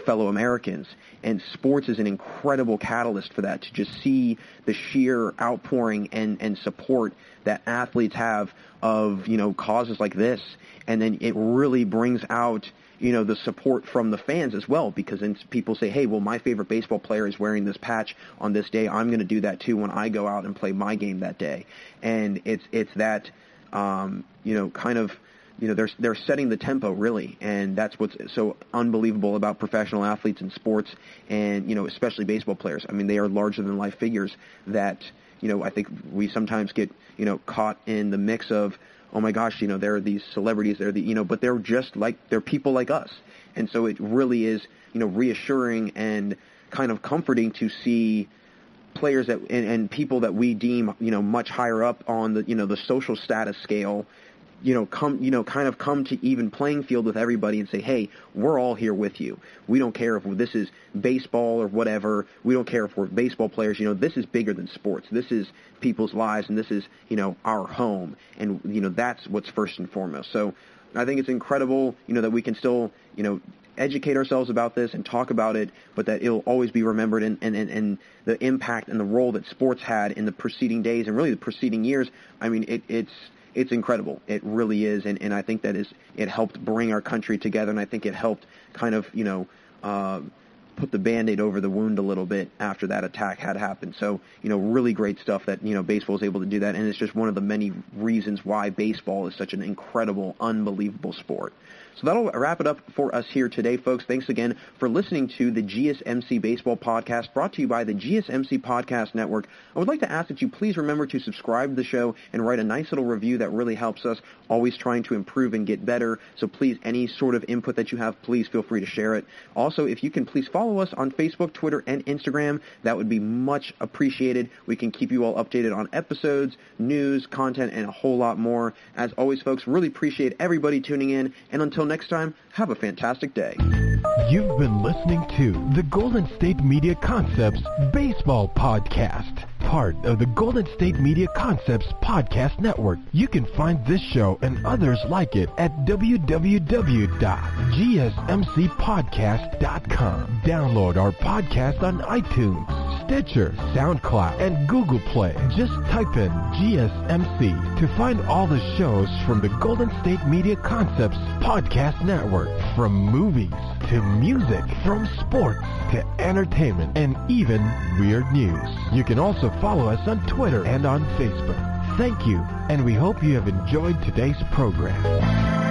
fellow Americans. And sports is an incredible catalyst for that, to just see the sheer outpouring and support that athletes have of, causes like this. And then it really brings out, the support from the fans as well, because then people say, hey, well, my favorite baseball player is wearing this patch on this day. I'm going to do that too when I go out and play my game that day. And it's that, kind of they're setting the tempo really, and that's what's so unbelievable about professional athletes in sports, and especially baseball players. I mean, they are larger than life figures that I think we sometimes get caught in the mix of, oh my gosh, they're these celebrities, but they're just they're people like us, and so it really is reassuring and kind of comforting to see players that and people that we deem much higher up on the social status scale come to even playing field with everybody and say, hey, we're all here with you. We don't care if this is baseball or whatever. We don't care if we're baseball players. This is bigger than sports. This is people's lives, and this is our home, and that's what's first and foremost. So I think it's incredible that we can still educate ourselves about this and talk about it, but that it'll always be remembered, and the impact and the role that sports had in the preceding days and really the preceding years. I mean, it's incredible. It really is, and I think that it helped bring our country together, and I think it helped kind of put the Band-Aid over the wound a little bit after that attack had happened. So really great stuff that baseball is able to do that, and it's just one of the many reasons why baseball is such an incredible, unbelievable sport. So that'll wrap it up for us here today, folks. Thanks again for listening to the GSMC Baseball Podcast, brought to you by the GSMC Podcast Network. I would like to ask that you please remember to subscribe to the show and write a nice little review. That really helps us, always trying to improve and get better. So please, any sort of input that you have, please feel free to share it. Also, if you can please follow us on Facebook, Twitter, and Instagram, that would be much appreciated. We can keep you all updated on episodes, news, content, and a whole lot more. As always, folks, really appreciate everybody tuning in, and until next time, have a fantastic day. You've been listening to the Golden State Media Concepts Baseball Podcast, part of the Golden State Media Concepts Podcast Network. You can find this show and others like it at www.gsmcpodcast.com. Download our podcast on iTunes, Stitcher, SoundCloud, and Google Play. Just type in GSMC to find all the shows from the Golden State Media Concepts Podcast Network, from movies to music, from sports to entertainment, and even weird news. You can also follow us on Twitter and on Facebook. Thank you, and we hope you have enjoyed today's program.